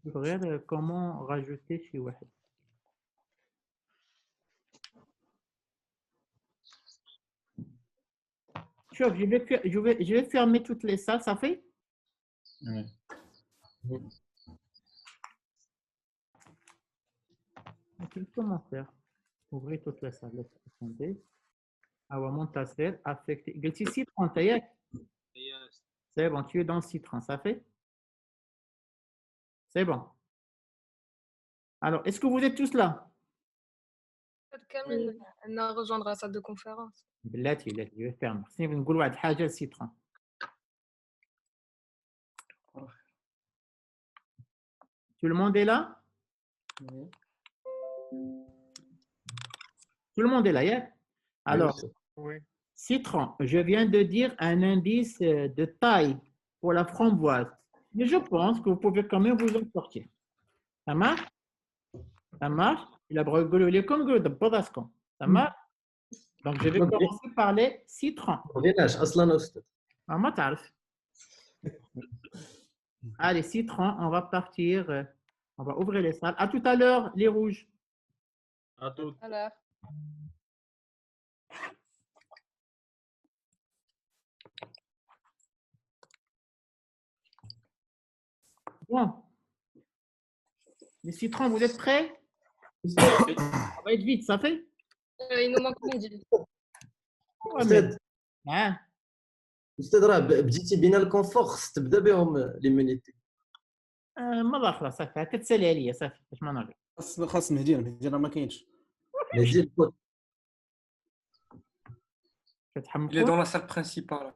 غير comment rajouter شي واحد شوف je vais fermer toutes les salles ça fait comment faire ouvrir toutes les salles attendez avoir منتصر affecté قلتي citron ياك c'est bon tu es dans citron ça fait c'est bon alors est-ce que vous êtes tous là كامل rejoindre la salle de conférence. بلاتي لا je vais fermer خصني نقول واحد الحاجه citron tout le monde est là tout le monde est là yeah? Alors Oui. citron je viens de dire un indice de taille pour la framboise mais je pense que vous pouvez quand même vous en sortir ça marche il a brûlé comme de Bodascon ça marche donc je vais commencer par les citrons ما تعرف allez citron on va partir on va ouvrir les salles à tout à l'heure les rouges À tout. À l'heure. Bon. Les citrons, vous êtes prêts? Ça va être vite, ça fait? Il nous manque midi. أستاذ Hein? أستاذ راه بديتي بينا الكونفور خص تبدا بهم لي مينيتي مرة خلاص صافي كتسالي عليا صافي باش ما نرجع خاص مهدي راه ما كاينش مهدي Il est dans la salle principale.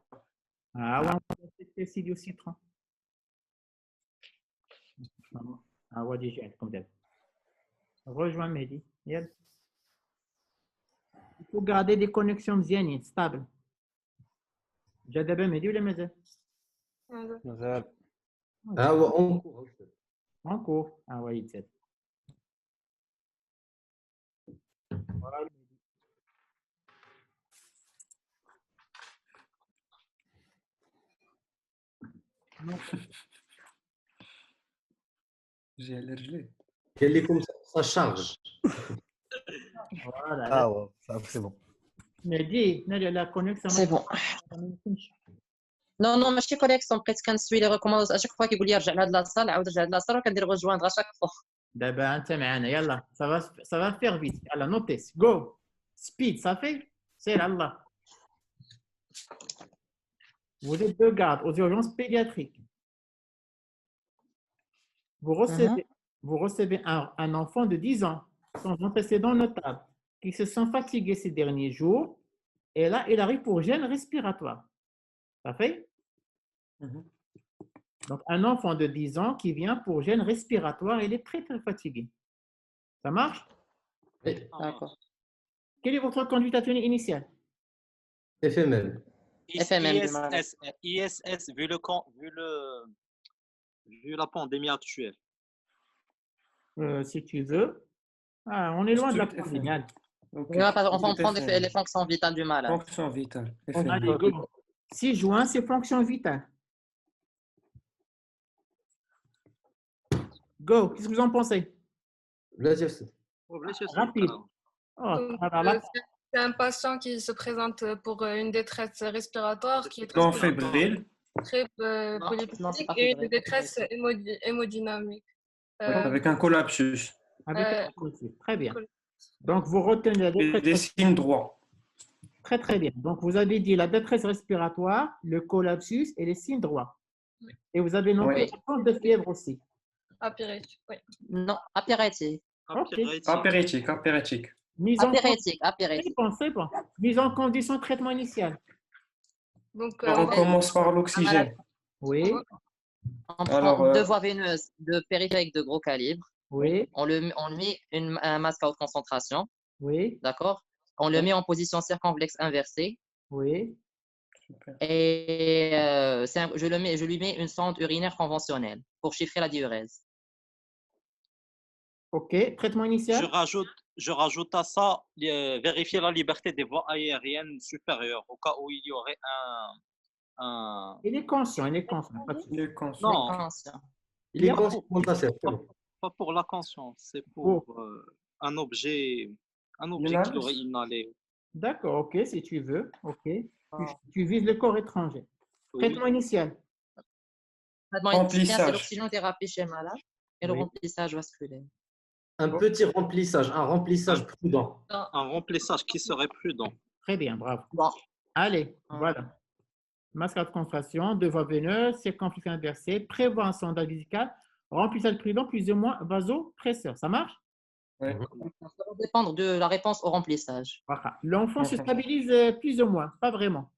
Ah ouais, on va tester Silio Citron. Ah ouais, déjà, comme d'hab. Rejoins Mehdi. Yel. Il faut garder des connexions bien stables. J'ai d'abord Mehdi ou les maisons? مازال ها هو اونكور En cours. Ah ouais, il sait. Voilà. Non. J'ai allergé. قال لكم سا شارج Voilà. اه صافي سي بون Mehdi, la connexion. C'est bon. Non, ماشي كونيكسيون بقيت كنسوي لي ريكوموند اشاك فوا كيقول لي رجع لهاد لاصال عاود رجع لهاد لاصال وكندير ريجويندر اشاك فوا دابا انت معنا يلا ça va faire vite يلا نوتي go speed ça fait c'est Allah vous êtes deux gardes aux urgences pédiatriques vous recevez un enfant de 10 ans sans antécédents notables qui se sent fatigué ces derniers jours et là il arrive pour gêne respiratoire ça fait donc un enfant de 10 ans qui vient pour gêne respiratoire il est très très fatigué. Ça marche? D'accord. Quelle est votre conduite à tenir initiale? FMM. ISS, vu la pandémie actuelle. Si tu veux. Ah, on est loin de la pandémie. On prend les fonctions vitales du malade. Fonction vitale. On a les go. 6 juin, c'est fonction vitale. Go, qu'est-ce que vous en pensez? Rapide. Oh, c'est un patient qui se présente pour une détresse respiratoire qui est Non fébrile. très polypsychique et une détresse hémodynamique. Avec un collapsus. Avec un collapsus. Très bien. Donc, vous retenez la détresse. Des signes droits. Très, très bien. Donc, vous avez dit la détresse respiratoire, le collapsus et les signes droits. Oui. Et vous avez noté la forme de fièvre aussi. Apéritique, oui. Non, apéritique. Okay. Apéritique. Mise en Apéritique, C'est apéritique. bon, c'est bon. Mise en condition de traitement initial. Donc, On commence par l'oxygène. Oui, On prend Alors, 2 voies veineuses de périphérique de gros calibre. oui, On met un masque à haute concentration. oui, D'accord? On le met en position circonflexe inversée. oui. Et je lui mets une sonde urinaire conventionnelle pour chiffrer la diurèse. OK. Traitement initial? Je rajoute à ça, vérifier la liberté des voies aériennes supérieures au cas où il y aurait un... Il est conscient, il est conscient. Pas de souci. Il est conscient. Non, Il y a pas pour la conscience, c'est pour un objet qu'il aurait inhalé. D'accord, OK, si tu veux. OK. Tu vises le corps étranger. Traitement initial. Traitement initial, c'est Remplissage. l'oxygénothérapie chez le malade et le Oui. remplissage vasculaire. Un petit remplissage, un remplissage prudent. Un remplissage qui serait prudent. Très bien, bravo. Bon. Allez, voilà. Masque à haute concentration, 2 voies veineuses, circonflexe inversée, prévoir un sondage vesical, remplissage prudent, plus ou moins vasopresseur. Ça marche? Oui. Ça va dépendre de la réponse au remplissage. Voilà. L'enfant se stabilise plus ou moins, pas vraiment.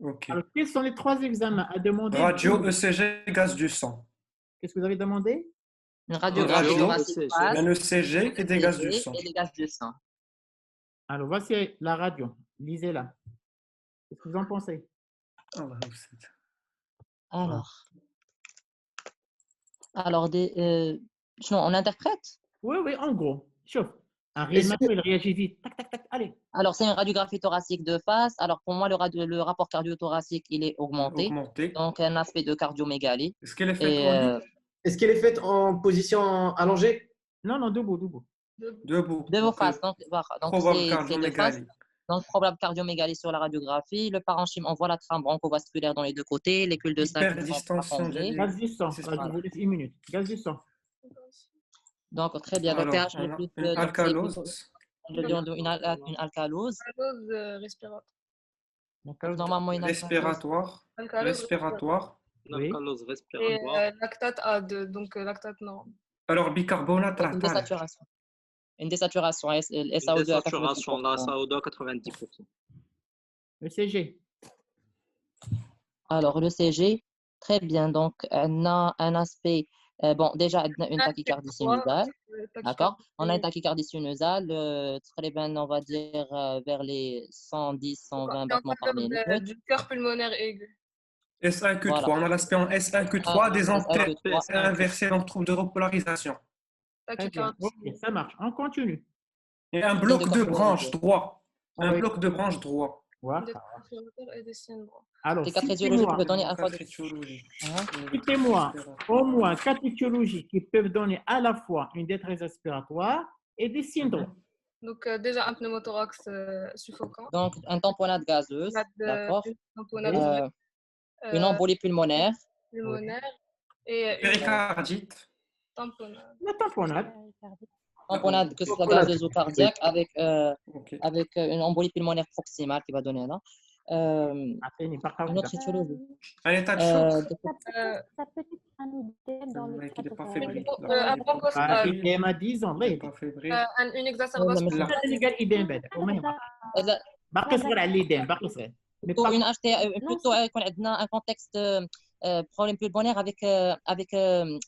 Ok. Alors, quels sont les 3 examens à demander? Radio, ECG, gaz du sang. Qu'est-ce que vous avez demandé? Une radiographie thoracique basse, Un ECG et des gaz du sang. et des gaz du sang. Alors, voici la radio. Lisez-la. Qu'est-ce que vous en pensez? Alors on interprète? Oui, oui, en gros. Chauffe. Un Est-ce réanimateur, il réagit vite. Tac, tac, tac. Allez. Alors, c'est une radiographie thoracique de face. Alors, pour moi, le rapport cardio-thoracique, il est augmenté. Donc, un aspect de cardiomégalie. Est-ce qu'elle est faite Et, Est-ce qu'elle est faite en position allongée? Non, non, debout, debout. Debout. de vos faces. Donc, voilà. Donc, Probable c'est de face. cardiomégalie. Donc, probable cardiomégalie sur la radiographie. Le parenchyme, on voit la trame broncho-vasculaire dans les deux côtés. Les culs de sac qui sont Hyperdistension allongés. Gaz du sang. C'est Je vous laisse une minute. Gaz du sang. Donc, très bien. Le Alors, pH on le a plus. une donc, c'est alcalose. plutôt une alcalose. Alcalose respiratoire. Normalement, une Respiratoire. Alcalose Respiratoire. Alcalose Et respiratoire. lactate A2, donc lactate norme. Alors, bicarbonate Une lactate. désaturation. Une désaturation. Une SAO2 à désaturation, la 90%. SAO2 à 90%. ECG. Alors, le CG, très bien. Donc, on a un aspect, bon, déjà, une tachycardie sinusale. D'accord? On a une tachycardie sinusale, très bien, on va dire vers les 110, 120 battements par minute. Du cœur pulmonaire aigu. S1Q3. Voilà. On a l'aspect en S1Q3 des antennes S1Q3. inversées dans le trouble de repolarisation. Très bien. Ok, ça marche. On continue. Et un bloc de branche cardiologie. droit. Un Oui. bloc de branche droit. Voilà. Des respiratoires et des signes droits. Alors, Les quatre étiologies citez-moi peuvent donner un fois de... citez-moi au moins 4 étiologies qui peuvent donner à la fois une détresse respiratoire et des syndromes. Donc, déjà, un pneumothorax suffocant. Donc, un tamponnade gazeuse, d'accord? Une tamponnade Une embolie pulmonaire. pulmonaire et une Péricardite. tamponnade. La tamponnade. Tamponnade, que ce soit gazeuse ou cardiaque, avec une embolie pulmonaire proximale qui va donner là. Une autre étiologie. Un état de choc. Ça peut être un idée dans les Il n'est pas fébrile. Un bronchospasme. Il m'a dit, Il n'est pas fébrile. Une exacerbation. باقي صغير على اليدين باقي صغير. Plutôt une HT, plutôt يكون عندنا un contexte problème pulmonaire avec Une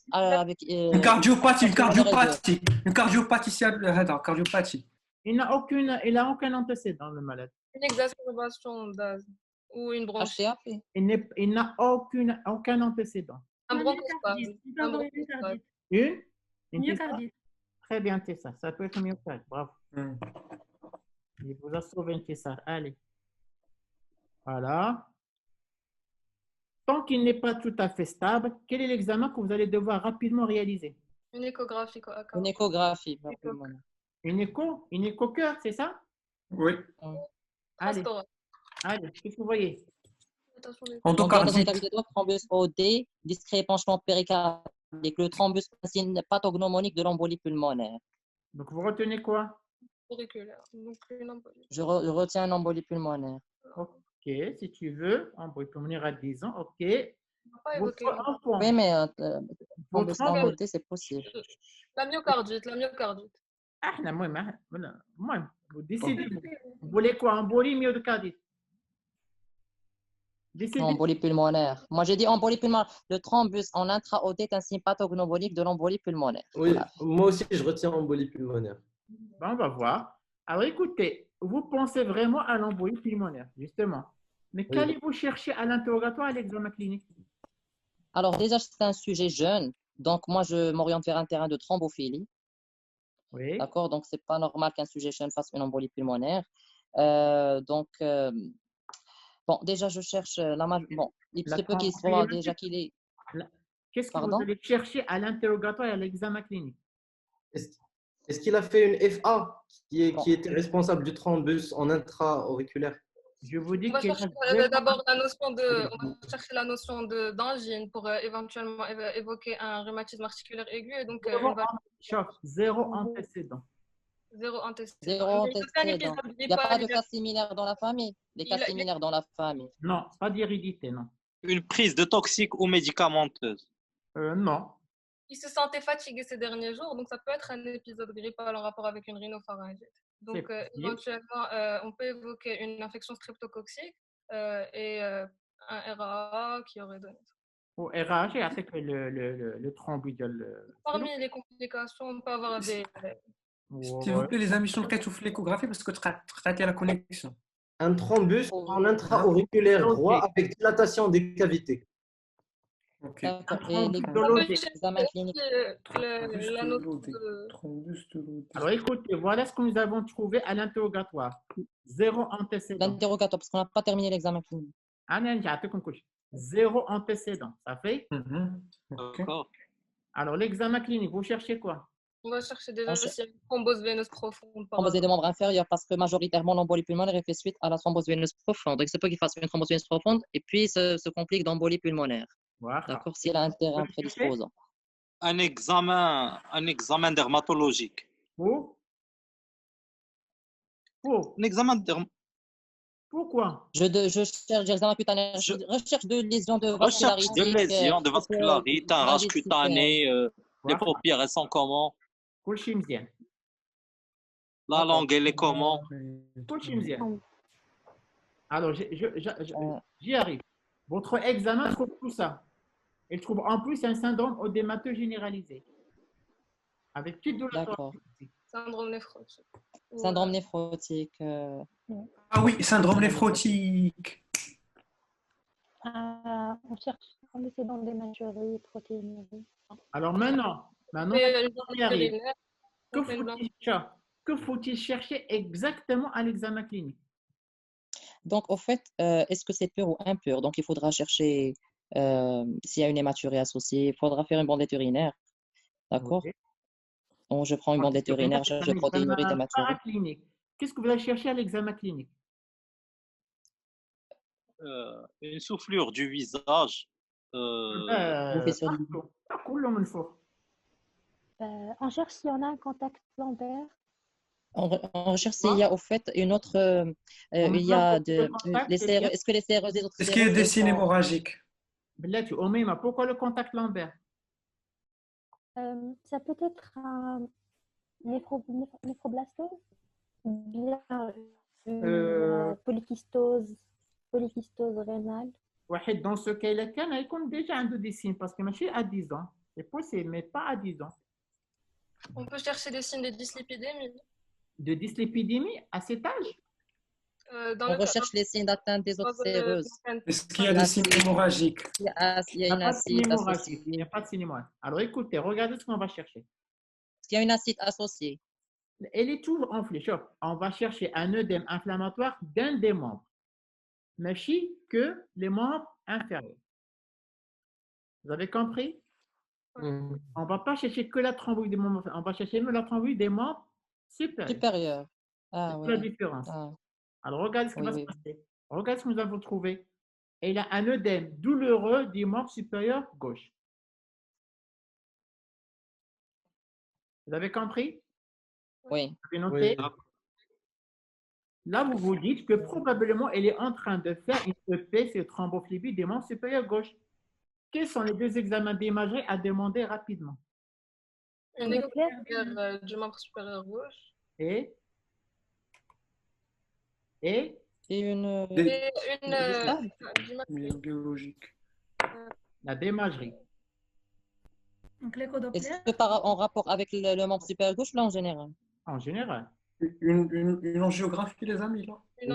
cardiopathie, une cardiopathie, cardiopathie. Il n'a aucun antécédent, le malade. Une exacerbation d'asthme ou une bronchite. Il n'a aucun antécédent. Un bronchospasme. Un bronchospasme. Une Myocardite. Très bien, Tessa. Ça peut être myocardite. Bravo. Il vous a sauvé un Tessa. Allez. Voilà. Tant qu'il n'est pas tout à fait stable, quel est l'examen que vous allez devoir rapidement réaliser? Une échographie. Une échographie. Une écho-cœur, c'est ça? Oui. Allez. Allez, qu'est-ce que vous voyez? Endocardite. Thrombus OD, discret épanchement péricardique. Le thrombus signe pathognomonique de l'embolie pulmonaire. Donc, vous retenez quoi? Auriculaire. Donc, une embolie. Je retiens une embolie pulmonaire. Ok, si tu veux, embolie pulmonaire à 10 ans, ok. Oui, mais thrombus OD, c'est possible. La myocardite. Vous décidez. Vous voulez quoi, embolie, myocardite? Embolie pulmonaire. Moi, j'ai dit embolie pulmonaire. Le thrombus en intra-aortique est un signe pathognomonique de l'embolie pulmonaire. Oui, moi aussi, je retiens embolie pulmonaire. Bon, on va voir. Alors, écoutez, vous pensez vraiment à l'embolie pulmonaire, justement. Mais qu'allez-vous chercher à l'interrogatoire à l'examen clinique? Alors, déjà, c'est un sujet jeune. Donc, moi, je m'oriente vers un terrain de thrombophilie. Oui. D'accord? Donc, c'est pas normal qu'un sujet jeune fasse une embolie pulmonaire. Bon, déjà, je cherche bon, il se peut qu'il soit déjà qu'il est. Qu'est-ce que vous allez chercher à l'interrogatoire et à l'examen clinique? Est-ce qu'il a fait une FA qui était responsable du thrombus en intra-auriculaire? Je vous dis On va que chercher d'abord la notion d'angine pour éventuellement évoquer un rhumatisme articulaire aigu. Et donc, zéro antécédent. Zéro antécédent. Zéro antécédent. Il n'y a pas de cas similaires dans la famille? Des cas similaires dans la famille? Non, pas d'hérédité, non. Une prise de toxique ou médicamenteuse? Non. Il se sentait fatigué ces derniers jours, donc ça peut être un épisode grippal en rapport avec une rhinopharyngite. Donc, éventuellement, on peut évoquer une infection streptococcique et un RAA qui aurait donné ça. Au RAA, c'est que le thrombus. Parmi les complications, on peut avoir des... S'il vous plaît, les amis, sur l'échographie parce que traitez la connexion. Un thrombus en intra-auriculaire droit avec dilatation des cavités. Et l'examen clinique. Alors écoutez, voilà ce que nous avons trouvé à l'interrogatoire. Zéro antécédent. L'interrogatoire, parce qu'on n'a pas terminé l'examen clinique. Zéro antécédent, ça fait? D'accord. Alors l'examen clinique, vous cherchez quoi? On va chercher déjà une thrombose veineuse profonde. Thrombose des membres inférieurs, parce que majoritairement l'embolie pulmonaire est fait suite à la thrombose veineuse profonde. Donc, il se peut qu'il fasse une thrombose veineuse profonde et puis se complique d'embolie pulmonaire. Voilà. D'accord, s'il a un terrain prédisposant. Un examen dermatologique. Un examen Pourquoi? Je cherche des examens cutanéens. Je recherche de lésions de vascularité. vascularité. De lésions de vascularité, un rage cutané, les paupières, elles sont comment? La langue, elle est comment? Alors, j'y arrive. Votre examen trouve tout ça. Il trouve en plus un syndrome odémateux généralisé. Avec petite douleur. D'accord. Syndrome néphrotique. Syndrome néphrotique. Ah oui, syndrome néphrotique. On cherche antécédents dénaturés, protéinuries. Alors maintenant que faut-il chercher exactement à l'examen clinique? Donc, au fait, est-ce que c'est pur ou impur? Donc, il faudra chercher s'il y a une hématurie associée. Il faudra faire une bandette urinaire. D'accord? Donc, je prends une bandette urinaire, je protéinurie d'hématurie. Qu'est-ce que vous allez chercher à l'examen clinique? Une soufflure du visage. On cherche s'il y en a un contact lombaire. On recherche s'il y a au fait une autre. Il y a est-ce que les CRE des autres. Est-ce qu'il y a des signes hémorragiques? Pourquoi le contact lombaire? Ça peut être un néphroblastose, bien une polykystose rénale. Dans ce cas-là, il y a déjà des signes parce que je suis à 10 ans. C'est possible, mais pas à 10 ans. On peut chercher des signes de dyslipidémie. De dyslipidémie à cet âge? On recherche les signes d'atteinte des autres séreuses. Est-ce qu'il y a des signes hémorragiques? Il y a une acide associée. Il n'y a pas de signe hémorragique. Alors écoutez, regardez ce qu'on va chercher. Est-ce qu'il y a une acide associée? Elle est toujours enflée. On va chercher un œdème inflammatoire d'un des membres. Mais que les membres inférieurs. Vous avez compris? On ne va pas chercher que la thrombose des membres inférieurs. On va chercher la thrombose des membres supérieurs. C'est la différence. Alors, regardez ce qui va se passer. Regardez ce que nous avons trouvé. Il a un œdème douloureux du membre supérieur gauche. Vous avez compris? Oui. Vous avez noté? Là, vous vous dites que probablement, elle est en train de faire une EP sur thrombophlébi des membres supérieurs gauche. Quels sont les deux examens d'imagerie à demander rapidement? Une écho cardiaque du membre supérieur gauche. Et une biologique. La démagerie. Donc l'écho-doppler. Est-ce que en rapport avec le membre supérieur gauche ou là en général? En général. Une angiographie, les amis, là. Une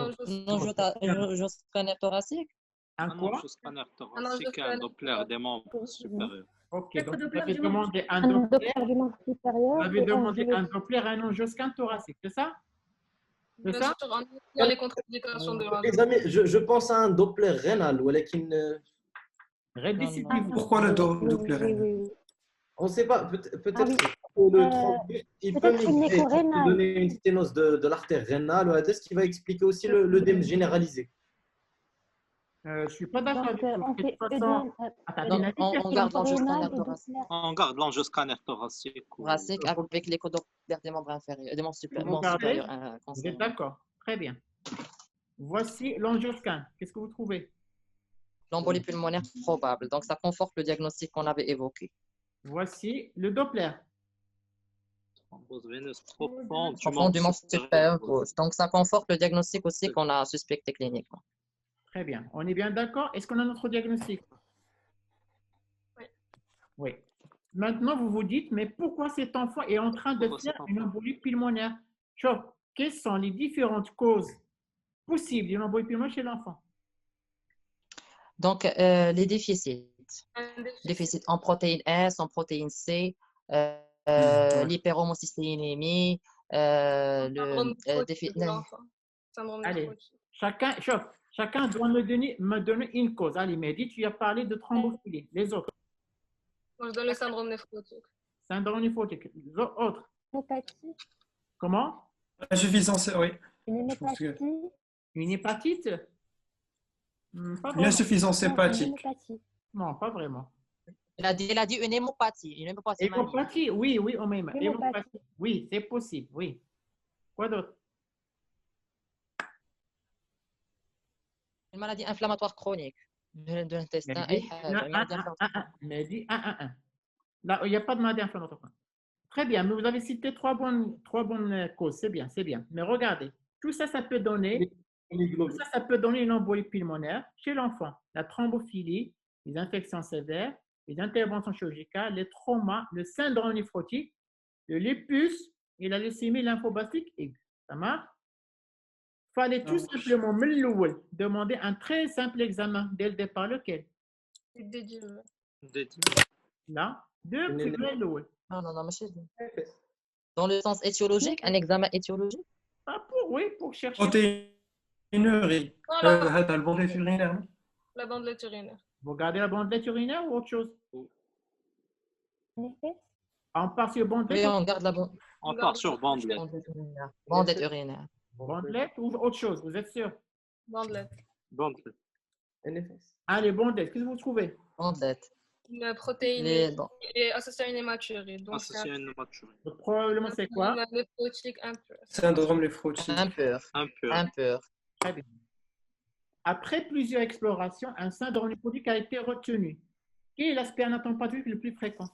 angioscanner thoracique? Un quoi? Scanner thoracique, un Doppler des membres supérieurs. Ok, donc vous avez demandé un Un Doppler. Doppler du membre supérieur. Vous avez et demandé un un Doppler et un angioscan thoracique, c'est ça? C'est Bien ça? sûr, en ayant les contre-indications de la Les amis, je pense à un Doppler rénal, Pourquoi le Doppler rénal? On ne sait pas, peut-être oui. que le thrombus, il peut peut-être une migrer, écho il peut rénale. donner une sténose de l'artère rénale, ce qui va expliquer aussi l'œdème généralisé. Je ne suis pas d'accord avec Donc, vous. on De fait toute façon, on garde l'angioscanner thoracique. On garde l'angioscanner thoracique. Thoracique avec l'écho Doppler des membres inférieurs, des membres vous supérieurs. regardez, vous êtes d'accord? Très bien. Voici l'angioscan. Qu'est-ce que vous trouvez? L'embolie pulmonaire probable. Donc, ça conforte le diagnostic qu'on avait évoqué. Voici le Doppler. Thrombose veineuse profonde Profond du membre supérieur gauche. Donc, ça conforte le diagnostic aussi qu'on a suspecté cliniquement. Très bien. On est bien d'accord? Est-ce qu'on a notre diagnostic? Oui. Oui. Maintenant, vous vous dites, mais pourquoi cet enfant est en train de faire une embolie pulmonaire? Quelles sont les différentes causes possibles d'une embolie pulmonaire chez l'enfant? Donc, les déficits. Déficit en protéine S, en protéine C, l'hyperhomocystéinémie, le déficit. Allez, chacun doit me donner une cause. Allez, Mehdi, tu as parlé de thrombophilie. Les autres? Moi, je donne le syndrome néphrotique. Syndrome néphrotique. Les autres? Hépatie. Comment? Insuffisance, oui. Une hépatie. Une hépatite? Pas Une vraiment. insuffisance hépatique. Non, pas vraiment. Il a dit une hémopathie. Une hémopathie. Hémopathie, oui, on met. Hémopathie, oui, c'est possible, oui. Quoi d'autre? Une maladie inflammatoire chronique de l'intestin. Mehdi, là, il n'y a pas de maladie inflammatoire. Très bien, mais vous avez cité trois bonnes causes, c'est bien. Mais regardez, tout ça, ça peut donner une embolie pulmonaire chez l'enfant. La thrombophilie, les infections sévères, les interventions chirurgicales, les traumas, le syndrome néphrotique, le lupus et la leucémie lymphoblastique aiguë. Ça marche? Il fallait tout simplement demander un très simple examen dès le départ. Lequel? Là, depuis le Non, monsieur. Dans le sens étiologique, un examen étiologique? Pour chercher. Protéinurie. Le bandelette urinaire. La bandelette urinaire. Vous regardez la bandelette urinaire ou autre chose? On part sur bandelette. Oui, on garde la bandelette. On part sur bandelette. Bandelette urinaire. Bandelette ou autre chose, vous êtes sûr? Bandelette. Allez, bandelette, qu'est-ce que vous trouvez? Bandelette. Une protéine est associée à une hématurie. Donc, Donc, probablement, c'est quoi? Syndrome néphrotique impur. Syndrome néphrotique. Impur. Très bien. Après plusieurs explorations, un syndrome néphrotique a été retenu. Quel est l'aspect anatomique le plus fréquent?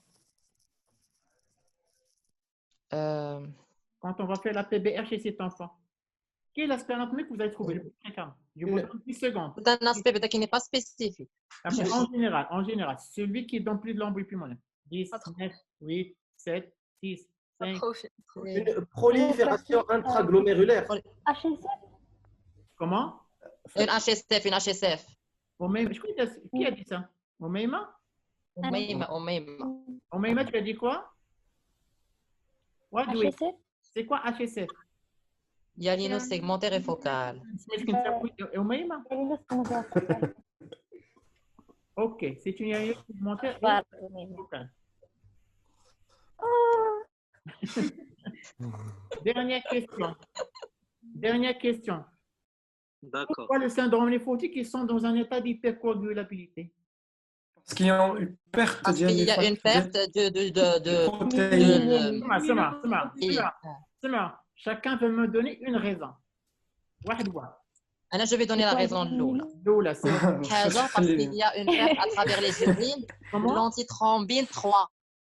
Quand on va faire la PBR chez cet enfant. Quel est l'aspect anatomique que vous avez trouvé le plus fréquent? Je vous donne 10 secondes. C'est un aspect peut-être qui n'est pas spécifique. En général, celui qui donne plus de l'embolie pulmonaire. 10, 9, 8, 7, 6, 5. Une prolifération intraglomérulaire. HSF. Comment? Une HSF. Qui a dit ça? Omeima? Omeima, tu as dit quoi? C'est quoi HSF? Hyalino segmentaire et focal. Ok, c'est une hyalino segmentaire et focale. Dernière question. D'accord. Pourquoi le syndrome néphrotique, ils sont dans un état d'hypercoagulabilité? Parce qu'il y a une perte de protéines. Chacun veut me donner une raison. Je vais donner la raison de Loula. Parce qu'il y a une perte à travers les urines. L'antithrombine 3.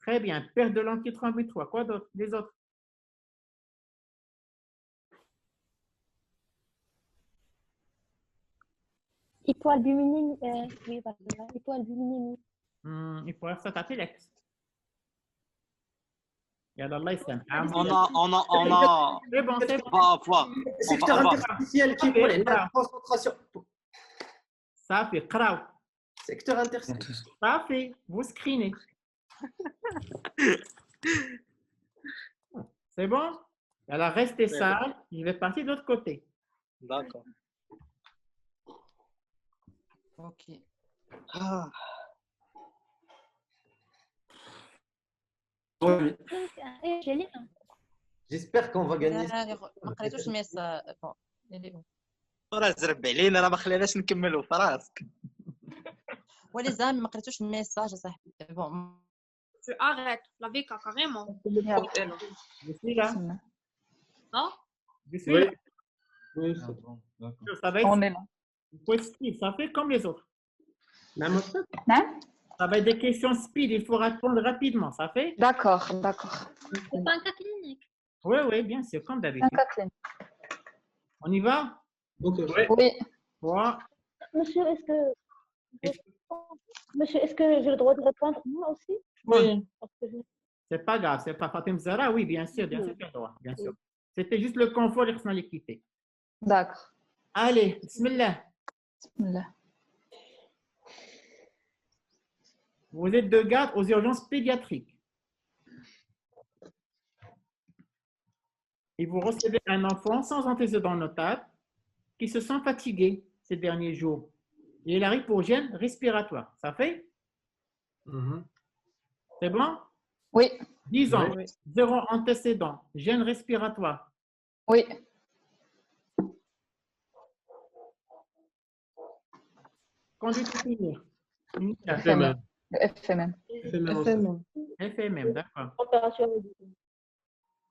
Très bien. Perte de l'anti-trembutatoire. Quoi d'autre? Les autres? Hypoalbuminémie. Oui, voilà. Hypoalbuminémie. Il faut ça t'appelle. يلا الله يسلمك. C'est bon, c'est bon. On va avoir. Secteur interstitiel qui pour les concentration. Ça fait crowd. Secteur interstitiel. Ça fait, vous screenez. C'est bon? Alors restez sage. Je vais partir de l'autre côté. D'accord. Ok. Ah. Oui. J'espère qu'on va gagner. ما قريتوش الميساج بون راه زرب علينا راه ما خليناش نكملوا في راسك. ولي زعما ما قريتوش الميساج صاحبي بون. Tu arrêtes, la Vika, carrément. Je suis là. Non? Je suis là. Oui, Ça va être... On est là. Il faut être speed. Ça fait comme les autres. Hein? Ça va être des questions speed. Il faut répondre rapidement. Ça fait? D'accord, d'accord. C'est pas un cas clinique. Oui, oui, bien sûr, comme d'habitude. On y va? Oui. Trois. Monsieur, est-ce que j'ai le droit de répondre moi aussi? Oui. C'est pas grave, c'est pas Fatim Zara. Oui, bien sûr, tu as le droit, bien sûr. C'était juste le confort et l'équité. D'accord. Allez, bismillah. Bismillah. Vous êtes de garde aux urgences pédiatriques. Et vous recevez un enfant sans antécédent notable qui se sent fatigué ces derniers jours. Et il arrive pour gêne respiratoire. Ça fait? C'est bon? Oui. 10 ans, Oui. 0 antécédent, gêne respiratoire. Oui. Conduite routinière. FMM. FMM. FMM, d'accord. Température.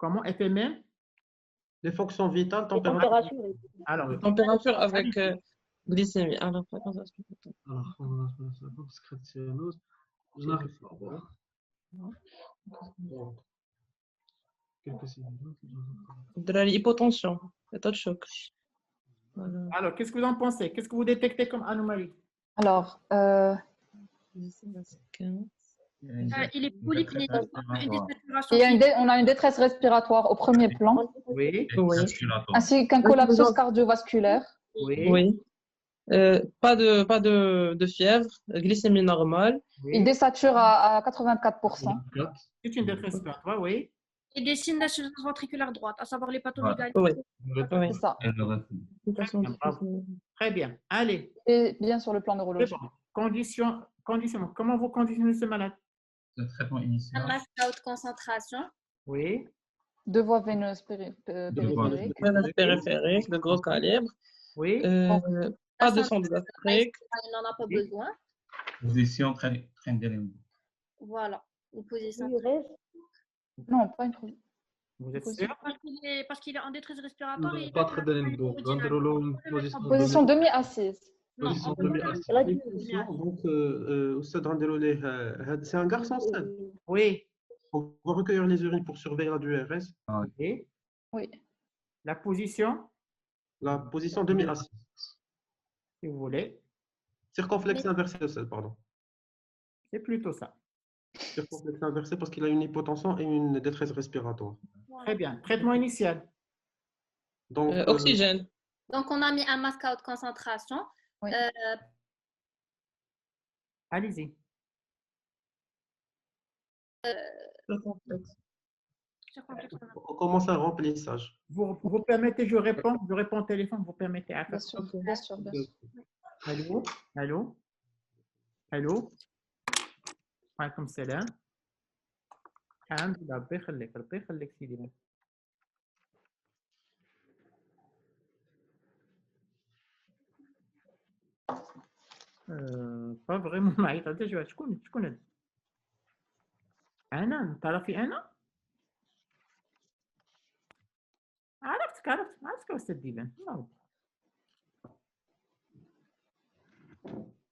Comment FMM? Les fonctions vitales, température. Alors, Température avec glycémie. Alors, fréquence respiratoire. Je n'arrive pas à voir. De l'hypotension, état de choc. Voilà. Alors, qu'est-ce que vous en pensez? Qu'est-ce que vous détectez comme anomalie? Alors, Il est polyclinique. on a une détresse respiratoire au premier plan. Oui. Ainsi qu'un collapsus cardiovasculaire. Oui. Pas de fièvre, glycémie normale. Il désature à 84%. C'est une détresse respiratoire, oui. Et des signes d'insuffisance ventriculaire droite, à savoir l'hépatomégalie. Oui. C'est ça. Très bien. Allez. Et bien sur le plan neurologique. Bon. Conditionnement. Comment vous conditionnez ce malade? Le traitement initial. Un masque à haute concentration. Oui. Deux voies veineuses périphériques de gros calibre. Oui. Pas de sonde gastrique. Il n'en a pas besoin. Position train d'élément. Voilà. Une position. Non, pas une position. Vous êtes sûr? Parce qu'il est en détresse respiratoire. Et Pas très d'élément. Position demi-assise. Position demi-assise. Donc, Oustad Randeroulé, c'est un garçon, Oustad? Oui. On va recueillir les urines pour surveiller la DURS. Oui. Oui. La position? La position demi-assise. Si vous voulez. Circonflexe inversé, Oustad, pardon. C'est plutôt ça. Circonflexe inversé parce qu'il a une hypotension et une détresse respiratoire. Très bien. Traitement initial. Donc, oxygène. Donc, on a mis un masque à haute concentration. Oui. Allez-y. On commence un remplissage. Vous permettez, je réponds au téléphone, vous permettez à faire ça? Bien sûr, bien sûr. Allô? Allô? Allô? عليكم السلام. الحمد لله ربي يخليك ربي يخليك سيدي. با فريمون نعيط حتى شويه. شكون هذا؟ انا تعرفي انا؟ عرفتك استاذ ديلان.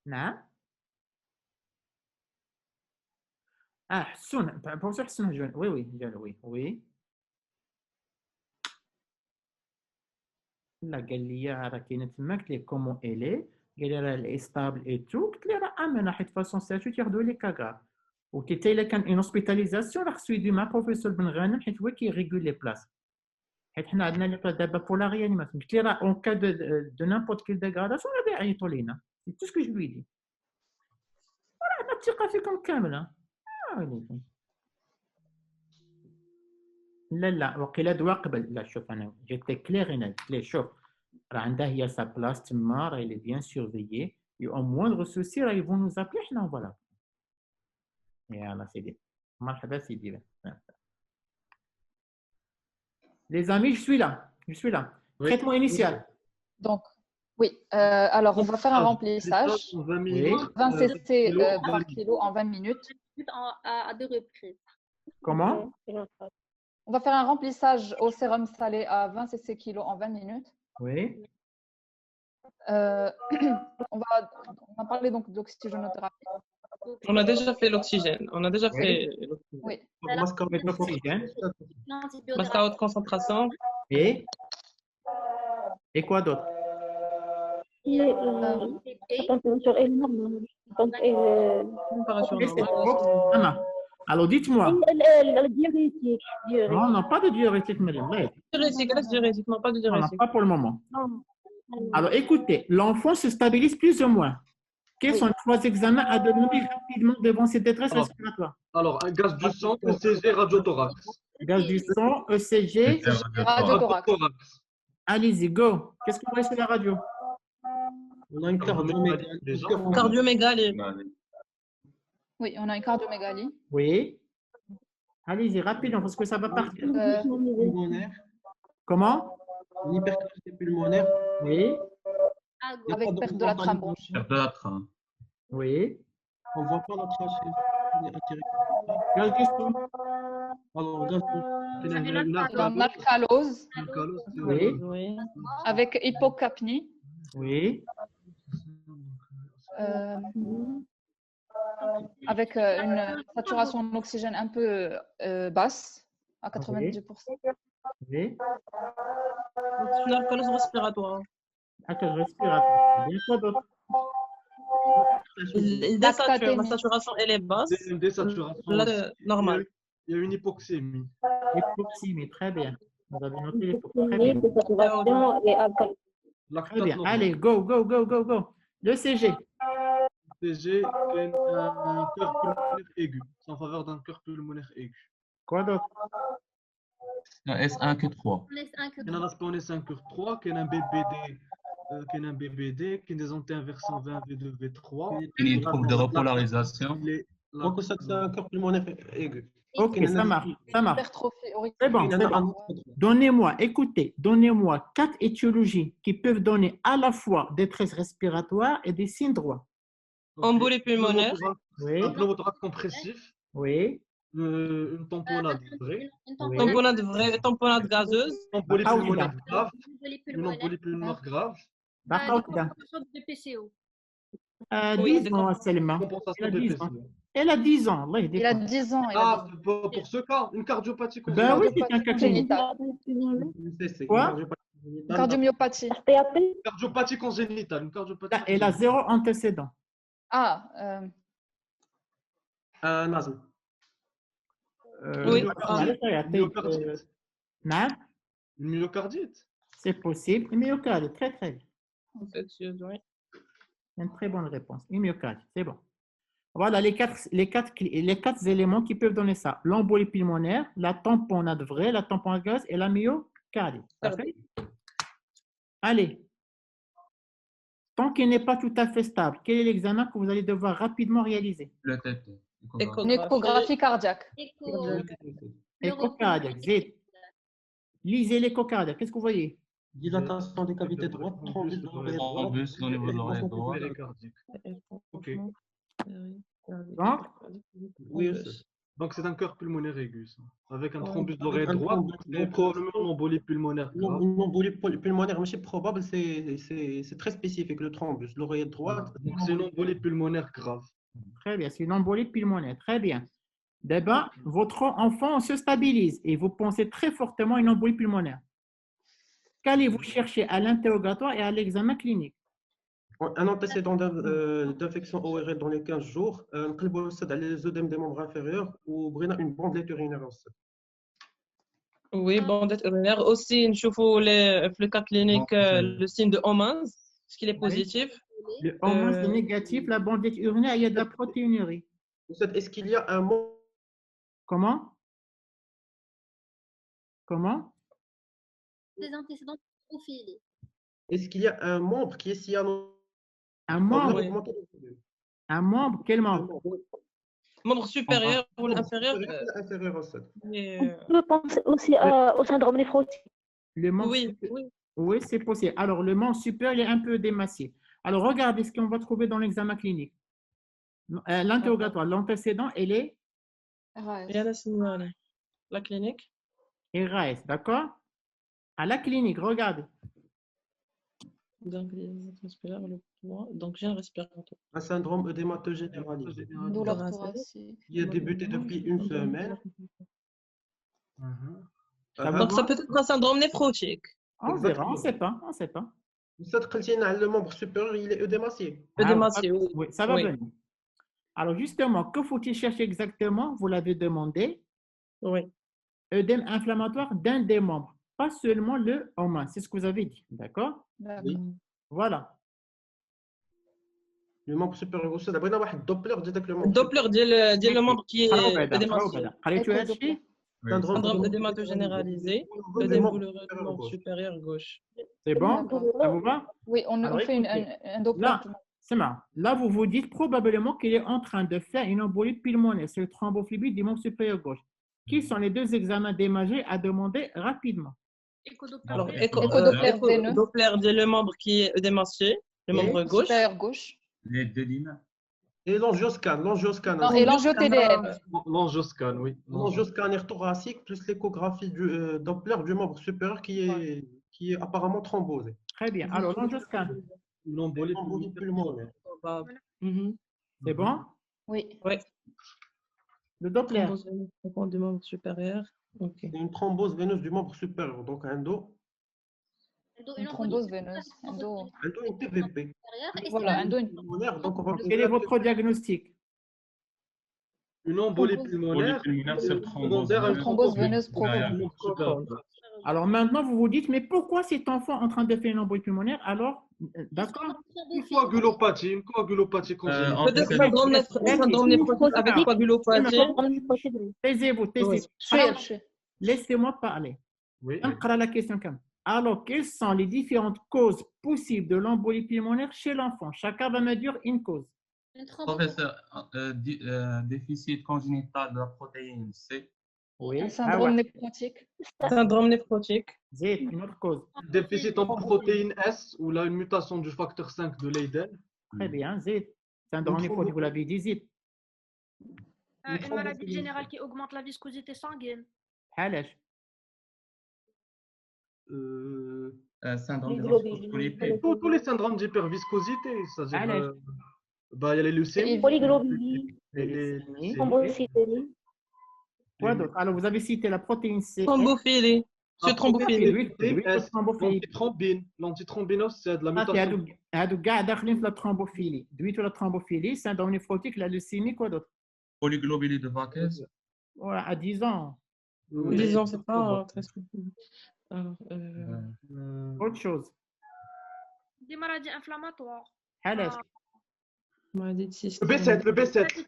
نعم. Ah, حسون بروفيسور حسون هجوان وي وي ديالو وي وي لا قال لي راه كاينه تما قلت ليه كومون الي قال لي راه الاستابل اي تو قلت ليه راه امنه حيت فاسون ستاتوت ياخذوا لي كاكا وكي الا كان اون هوسبيتاليزاسيون راه خصو يدير مع بروفيسور بن غانم حيت هو كيريغول لي بلاص حيت حنا عندنا لي بلاص دابا بور لا ريانيماسيون قلت ليه راه اون كا دو نيمبورت كيل ديغراداسيون راه يعيطوا لينا سي تو سكو جو لوي دي راه عندنا الثقه فيكم كامله عليكم لا لا وقيلا دوا قبل لا شوف انا جيت كلير هنا قلت ليه شوف راه عندها هي سا بلاص تما راه لي بيان سورفيي يو او موندغ سوسي راه يفون نوز ابلي حنا فوالا يلا سيدي مرحبا سيدي les amis je suis là traitement initial Donc, oui. Alors, on va faire un remplissage. 20 cc par kilo en 20 minutes. À deux reprises. Comment? On va faire un remplissage au sérum salé à 20 cc kilo en 20 minutes. Oui. On va parler donc d'oxygénothérapie. On a déjà fait l'oxygène. On a déjà fait l'oxygène. Oui. Masque à haute concentration. Et quoi d'autre? Température est normale. Température normale. Alors dites-moi. Le diurétique. Non, non, pas de diurétique, madame. Diurétique, non, pas de diurétique. Non, pas pour le moment. Alors écoutez, l'enfant se stabilise plus ou moins. Quels sont les trois examens à donner rapidement devant cette détresse respiratoire? Alors, un gaz du sang, ECG, radiothorax. Gaz du sang, ECG, radiothorax. Allez-y, go. Qu'est-ce que vous voyez sur la radio? On a une cardiomégalie. Oui, on a une cardiomégalie. Oui. Allez-y, rapidement, parce que ça va partir. Comment? Une hypercapacité pulmonaire. Oui. Avec perte de la trame bronchique. Perte de la trame. Oui. On ne voit pas notre trachée. Gaz du sang. Alors, gaz Nalcalose. Oui. Avec hypocapnie. Oui. Avec une saturation en oxygène un peu basse, à 90%. Oui. Une alcoolose respiratoire. Alcoolose respiratoire. Bien quoi d'autre? La saturation, elle est basse. Une désaturation. Normale. Il y a une hypoxémie. Hypoxémie, très bien. Vous avez noté l'hypoxémie. Très bien. Allez, go, go, go, go, go. Le CG. CG, un cœur pulmonaire aigu. C'est en faveur d'un cœur pulmonaire aigu. Quoi d'autre? S1 que 3. Il y a un aspect 5 cœur 3, qui est un BBD. Qui est un BBD, qui est des anti-inversants V1, V2, V3. Il y a une trouble de repolarisation. Donc, ça, c'est un cœur pulmonaire aigu. Ok, ça marche. Ça marche. C'est bon, c'est bon. Donnez-moi, écoutez, donnez-moi 4 étiologies qui peuvent donner à la fois détresse respiratoire et des signes droits. Embolie pulmonaire. Oui. Un pneumothorax compressif. Oui. Une tamponnade vraie. Tamponnade vraie, tamponnade gazeuse. Embolie pulmonaire grave. Une embolie pulmonaire grave. PCO. 10 ans seulement. Elle a 10 ans. Il a 10 ans. Ah, pour ce cas, une cardiopathie congénitale. Ben oui, c'est un cas congénital. Quoi? Cardiomyopathie. Cardiopathie congénitale. Une cardiopathie. Elle a 0 antécédent. Ah. Un asthme. Oui. Une myocardite. C'est possible. Une myocardite, très très bien. Oui. Une très bonne réponse. Une myocardite, c'est bon. Voilà les quatre éléments qui peuvent donner ça. L'embolie pulmonaire, la tamponnade vraie, la tamponnade gaz et la myocardite. Parfait. Allez. Tant qu'il n'est pas tout à fait stable, quel est l'examen que vous allez devoir rapidement réaliser? Le TT. Une échographie cardiaque. Écho cardiaque. Zét. Lisez l'écho cardiaque. Qu'est-ce que vous voyez? Dilatation des cavités droites, thrombus de l'oreille droite. Thrombus au niveau de l'oreille droite. Ok. Donc, oui. Donc c'est un cœur pulmonaire aigu, ça. Avec un thrombus de l'oreille droite, et probablement une embolie pulmonaire grave. Une embolie pulmonaire, mais c'est probable, c'est très spécifique, le thrombus de l'oreille droite. Donc c'est une embolie pulmonaire grave. Très bien, c'est une embolie pulmonaire. Très bien. D'abord, votre enfant se stabilise et vous pensez très fortement à une embolie pulmonaire. Qu'allez-vous chercher à l'interrogatoire et à l'examen clinique? Un antécédent d'infection ORL dans les 15 jours, نقلبوا الأستاذ على les œdèmes des membres inférieurs وبغينا une bandelette urinaire أستاذ. Oui, bandette urinaire. Aussi, نشوفوا في le cas clinique le signe de Homans, ce qu'il est positif. Le hormone c'est négatif, la bandelette urinaire, il y a de la protéinurie. Est-ce qu'il y a un membre? Comment? Comment? Des antécédents profilés. Est-ce qu'il y a un membre qui est cyano? Un membre? Un membre? Quel membre? Membre supérieur ou inférieur? Inférieur أستاذ. On peut penser aussi au syndrome néphrotique. Le membre Oui, oui, c'est possible. Alors, le membre supérieur il est un peu démassé. Alors, regardez ce qu'on va trouver dans l'examen clinique. L'interrogatoire, l'antécédent, elle est la clinique. RAS, d'accord? À la clinique, regardez. Donc, le poids. Donc, j'ai un respiratoire. Un syndrome œdémateux généralisé. Douleur thoracique. Qui a débuté depuis une semaine. Donc, ça peut être un syndrome néphrotique. On verra, on ne sait pas, on ne sait pas. Le membre supérieur, il est œdémacié. Œdémacié, oui. Oui, ça va venir. Alors, justement, que faut-il chercher exactement? Vous l'avez demandé. Oui. Œdème inflammatoire d'un des membres, pas seulement le hormone. C'est ce que vous avez dit, d'accord? Oui. Voilà. Le membre supérieur aussi, d'abord, on a un Doppler direct le membre. Doppler dit le membre qui est œdémacié. Syndrome œdémateux généralisé, œdème douloureux du membre supérieur gauche. C'est bon? Ça vous va? Oui, on fait un Doppler. Là, c'est marrant. Là, vous vous dites probablement qu'il est en train de faire une embolie pulmonaire. C'est le thrombophlébi du membre supérieur gauche. Qui sont les deux examens d'imagerie à demander rapidement? Alors, Doppler dit le membre qui est œdémacié, le membre gauche. Supérieur gauche. Les deux lignes. Et l'angioscan. Et l'angio-TDM. L'angioscan, oui. L'angioscanner thoracique plus l'échographie du Doppler du membre supérieur qui est apparemment thrombosé. Très bien. Alors, l'angioscan. Une embolie pulmonaire. C'est bon? Oui. Le Doppler. Du membre supérieur. C'est une thrombose veineuse du membre supérieur. Donc, une thrombose veineuse. Une TVP. Voilà, Quel est votre diagnostic? Une embolie pulmonaire. C'est thrombose veineuse profonde. Alors maintenant, vous vous dites, mais pourquoi cet enfant est en train de faire une embolie pulmonaire? Alors, d'accord? Une coagulopathie congénitale. Peut-être un syndrome néphrotique avec coagulopathie. Taisez-vous. Laissez-moi parler. Oui. La question quand même. Alors, quelles sont les différentes causes possibles de l'embolie pulmonaire chez l'enfant? Chacun va me dire une cause. Professeur, déficit congénital de la protéine C. Oui. Un syndrome néphrotique. Syndrome néphrotique. C'est une autre cause. Déficit en protéine S ou là une mutation du facteur 5 de Leiden. Très bien, c'est syndrome néphrotique, vous l'avez dit, zit. Une maladie générale qui augmente la viscosité sanguine. حالش. Syndrome de l'hyperviscosité. Tous les syndromes d'hyperviscosité, c'est-à-dire il y a les leucémies. Polyglobulite. Thrombocytémie. Quoi d'autre? Alors, vous avez cité la protéine C. Thrombophilie. C'est thrombophilie. L'antithrombinose, c'est de la mutation. هادو كاع داخلين في la thrombophilie. دويتو la thrombophilie, syndrome néphrotique, la leucémie, quoi d'autre? Polyglobulie de Vaquez. Voilà, à 10 ans. 10 ans, c'est pas très spécifique. Autre chose. Des maladies inflammatoires. حالش. Maladie de système. Le B7.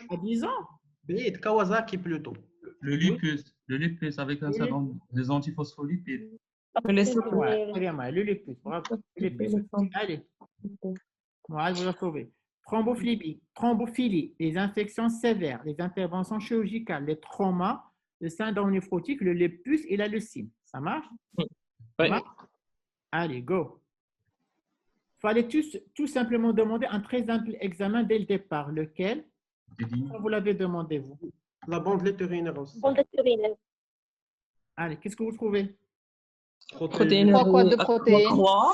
À 10 ans. Bleed, Kawasaki plutôt. Le lupus avec un syndrome des antiphospholipides. Très bien, le lupus. Bravo. Allez. Moi, je vais la sauver. Thrombophilie, les infections sévères, les interventions chirurgicales, les traumas, le syndrome néphrotique, le lupus et la leucémie. Ça marche? Oui. Allez, go. Fallait tout simplement demander un très simple examen dès le départ. Lequel? Vous l'avez demandé, vous. La bandelette urinaire. Allez, qu'est-ce que vous trouvez? Protéines. 3 quoi de protéines. Croix.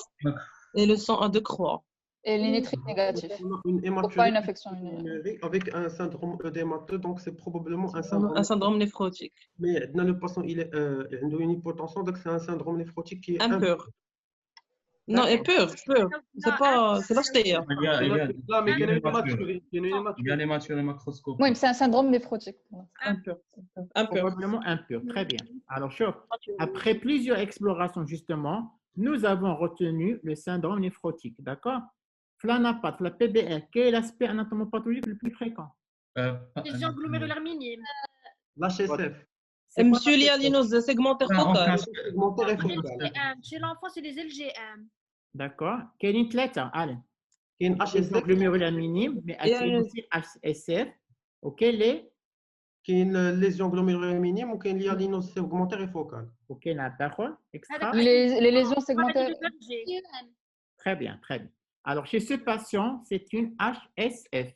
Et le sang à 2 croix. Et l'inétrie négatif. On a une Ou pas hématurie une infection urinaire. urinary avec un syndrome œdémateux, donc c'est probablement un Un syndrome néphrotique. Mais dans le patient, il a une hypotension, donc c'est un syndrome néphrotique qui est Impur. Non, et pur. C'est pas, c'est l'ostéa. Il y a l'hématurie macroscopique. Oui, mais c'est un syndrome néphrotique. Impur. Probablement impur. Très bien. Alors, chauffe. Après plusieurs explorations, justement, nous avons retenu le syndrome néphrotique. D'accord? Flanapat, la PBR, quel est l'aspect anatomopathologique le plus fréquent? Lésion glomérulaire minime. L'HSF. Monsieur l'hyalynose segmentaire focale. LGM. Chez l'enfant, c'est les LGM. D'accord. Quel est l'athlète? Allez. Qui est une HSF. Glomérulaire minime, mais aussi HSF. OK, les qui est une lésion glomérulaire minime ou qui est une hyalynose segmentaire et focale. OK, d'accord. Extra. Les lésions segmentaires. Très bien, très bien. Alors, chez ce patient, c'est une HSF.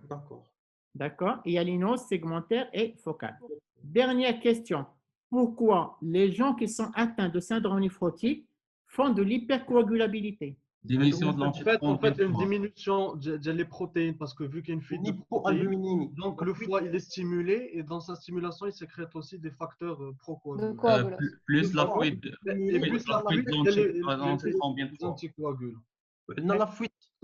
D'accord. D'accord. Hyalynose segmentaire et focale. Dernière question. Pourquoi les gens qui sont atteints de syndrome néphrotique font de l'hypercoagulabilité? Diminution de En fait, une diminution des protéines, parce que vu qu'il y a une fuite de protéines, donc le foie il est stimulé et dans sa stimulation, il sécrète aussi des facteurs procoagulants. Plus la fuite d'anticoagulants. Dans la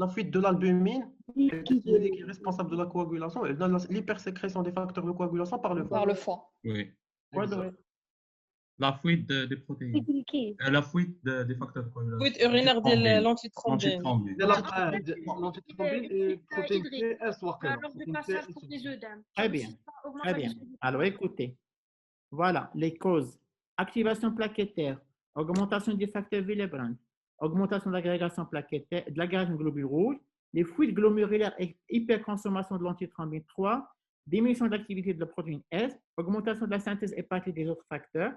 fuite de l'albumine, qui est responsable de la coagulation, et dans l'hypersécrétion des facteurs de coagulation par le foie. Par le foie. Oui. Exact. La fuite des protéines. La fuite des facteurs de coagulation. Fuite urinaire de l'antithrombine. L'antithrombine et protéine C, S, Lors du passage pour les œdèmes. Très bien. Très bien. Alors, écoutez. Voilà les causes. Activation plaquettaire, augmentation du facteur Willebrand, augmentation de l'agrégation plaquettaire, de l'agrégation de globules rouges, les fuites glomérulaires et hyperconsommation de l'antithrombine 3, diminution de l'activité de la protéine S, augmentation de la synthèse hépatique des autres facteurs.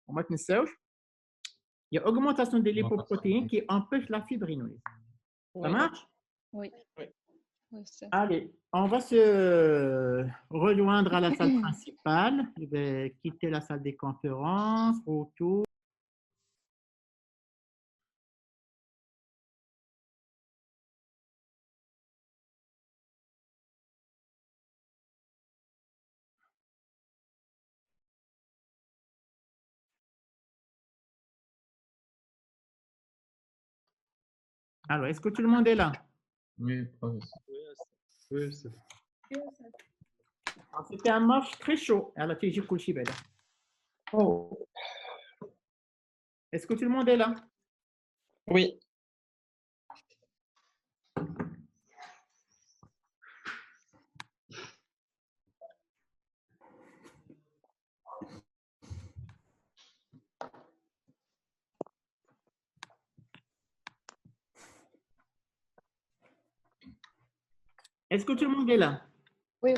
On va tenir ça. Il y a augmentation des lipoprotéines qui empêche la fibrinolyse. Ça marche? Oui. Allez, on va se rejoindre à la salle principale. Je vais quitter la salle des conférences. Retour. Alors, est-ce que tout le monde est là? Oui, professeur. Oui, c'est c'était un match très chaud. Alors, tu es Est-ce que tout le monde est là? Oui. Est-ce que tout le monde est là? Oui.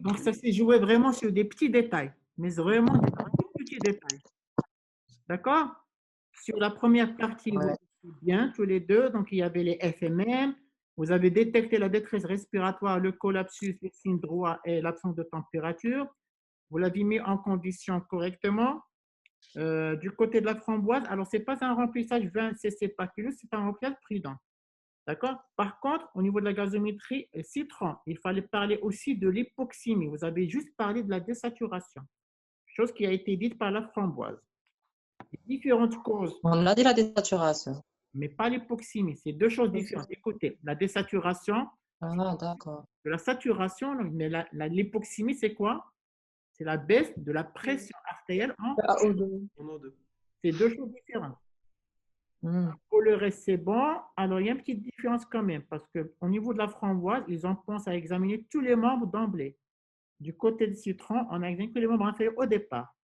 Donc, ça s'est joué vraiment sur des petits détails, mais vraiment des petits détails. D'accord? Sur la première partie, vous êtes bien tous les deux. Donc, il y avait les FMM. Vous avez détecté la détresse respiratoire, le collapsus, les signes droits et l'absence de température. Vous l'avez mis en condition correctement. Du côté de la framboise, alors, ce n'est pas un remplissage 20 cc par kilo, c'est un remplissage prudent. D'accord? Par contre, au niveau de la gazométrie, citron, il fallait parler aussi de l'hypoxémie. Vous avez juste parlé de la désaturation, chose qui a été dite par la framboise. Les différentes causes. On a dit la désaturation. Mais pas l'hypoxémie, c'est deux choses différentes. Écoutez, la désaturation, d'accord. de la saturation, mais l'hypoxémie, c'est quoi? C'est la baisse de la pression artérielle en O2. C'est deux choses différentes. Pour le reste, c'est bon. Alors, il y a une petite différence quand même, parce qu'au niveau de la framboise, ils ont pensé à examiner tous les membres d'emblée. Du côté du citron, on a examiné que les membres inférieurs au départ.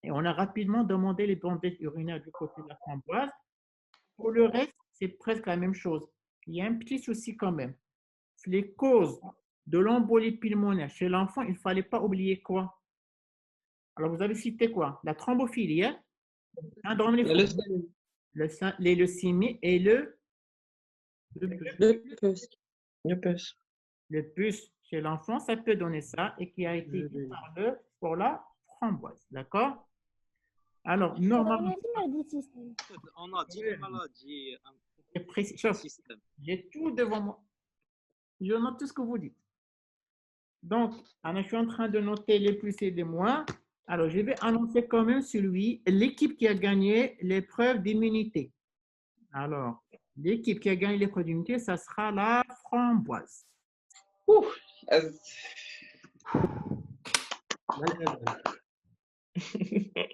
Et on a rapidement demandé les bandettes urinaires du côté de la framboise. Pour le reste, c'est presque la même chose. Il y a un petit souci quand même. Les causes de l'embolie pulmonaire chez l'enfant, il ne fallait pas oublier quoi? Alors, vous avez cité quoi? La thrombophilie, syndrome néphrotique, les leucémies et le puce. Le puce chez l'enfant, ça peut donner ça et qui a été dit pour la framboise. D'accord? Alors, normalement, On a dit les maladies. j'ai tout devant moi. Je note tout ce que vous dites. Donc, alors, je suis en train de noter les plus et les moins. Alors, je vais annoncer quand même l'équipe qui a gagné l'épreuve d'immunité. Alors, l'équipe qui a gagné l'épreuve d'immunité, ça sera la framboise. Ouf.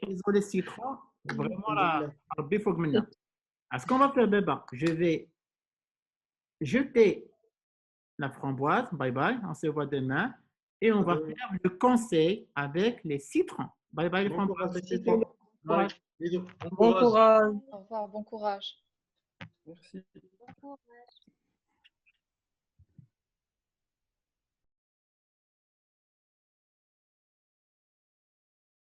Désolé, citron. Vraiment, là, il faut que maintenant. Alors, ce qu'on va faire d'abord, je vais jeter la framboise. Bye bye. On se voit demain. Et on va faire le conseil avec les citrons. Bye bye, les framboises. Bon courage. Au revoir, bon courage. Merci. Bon courage.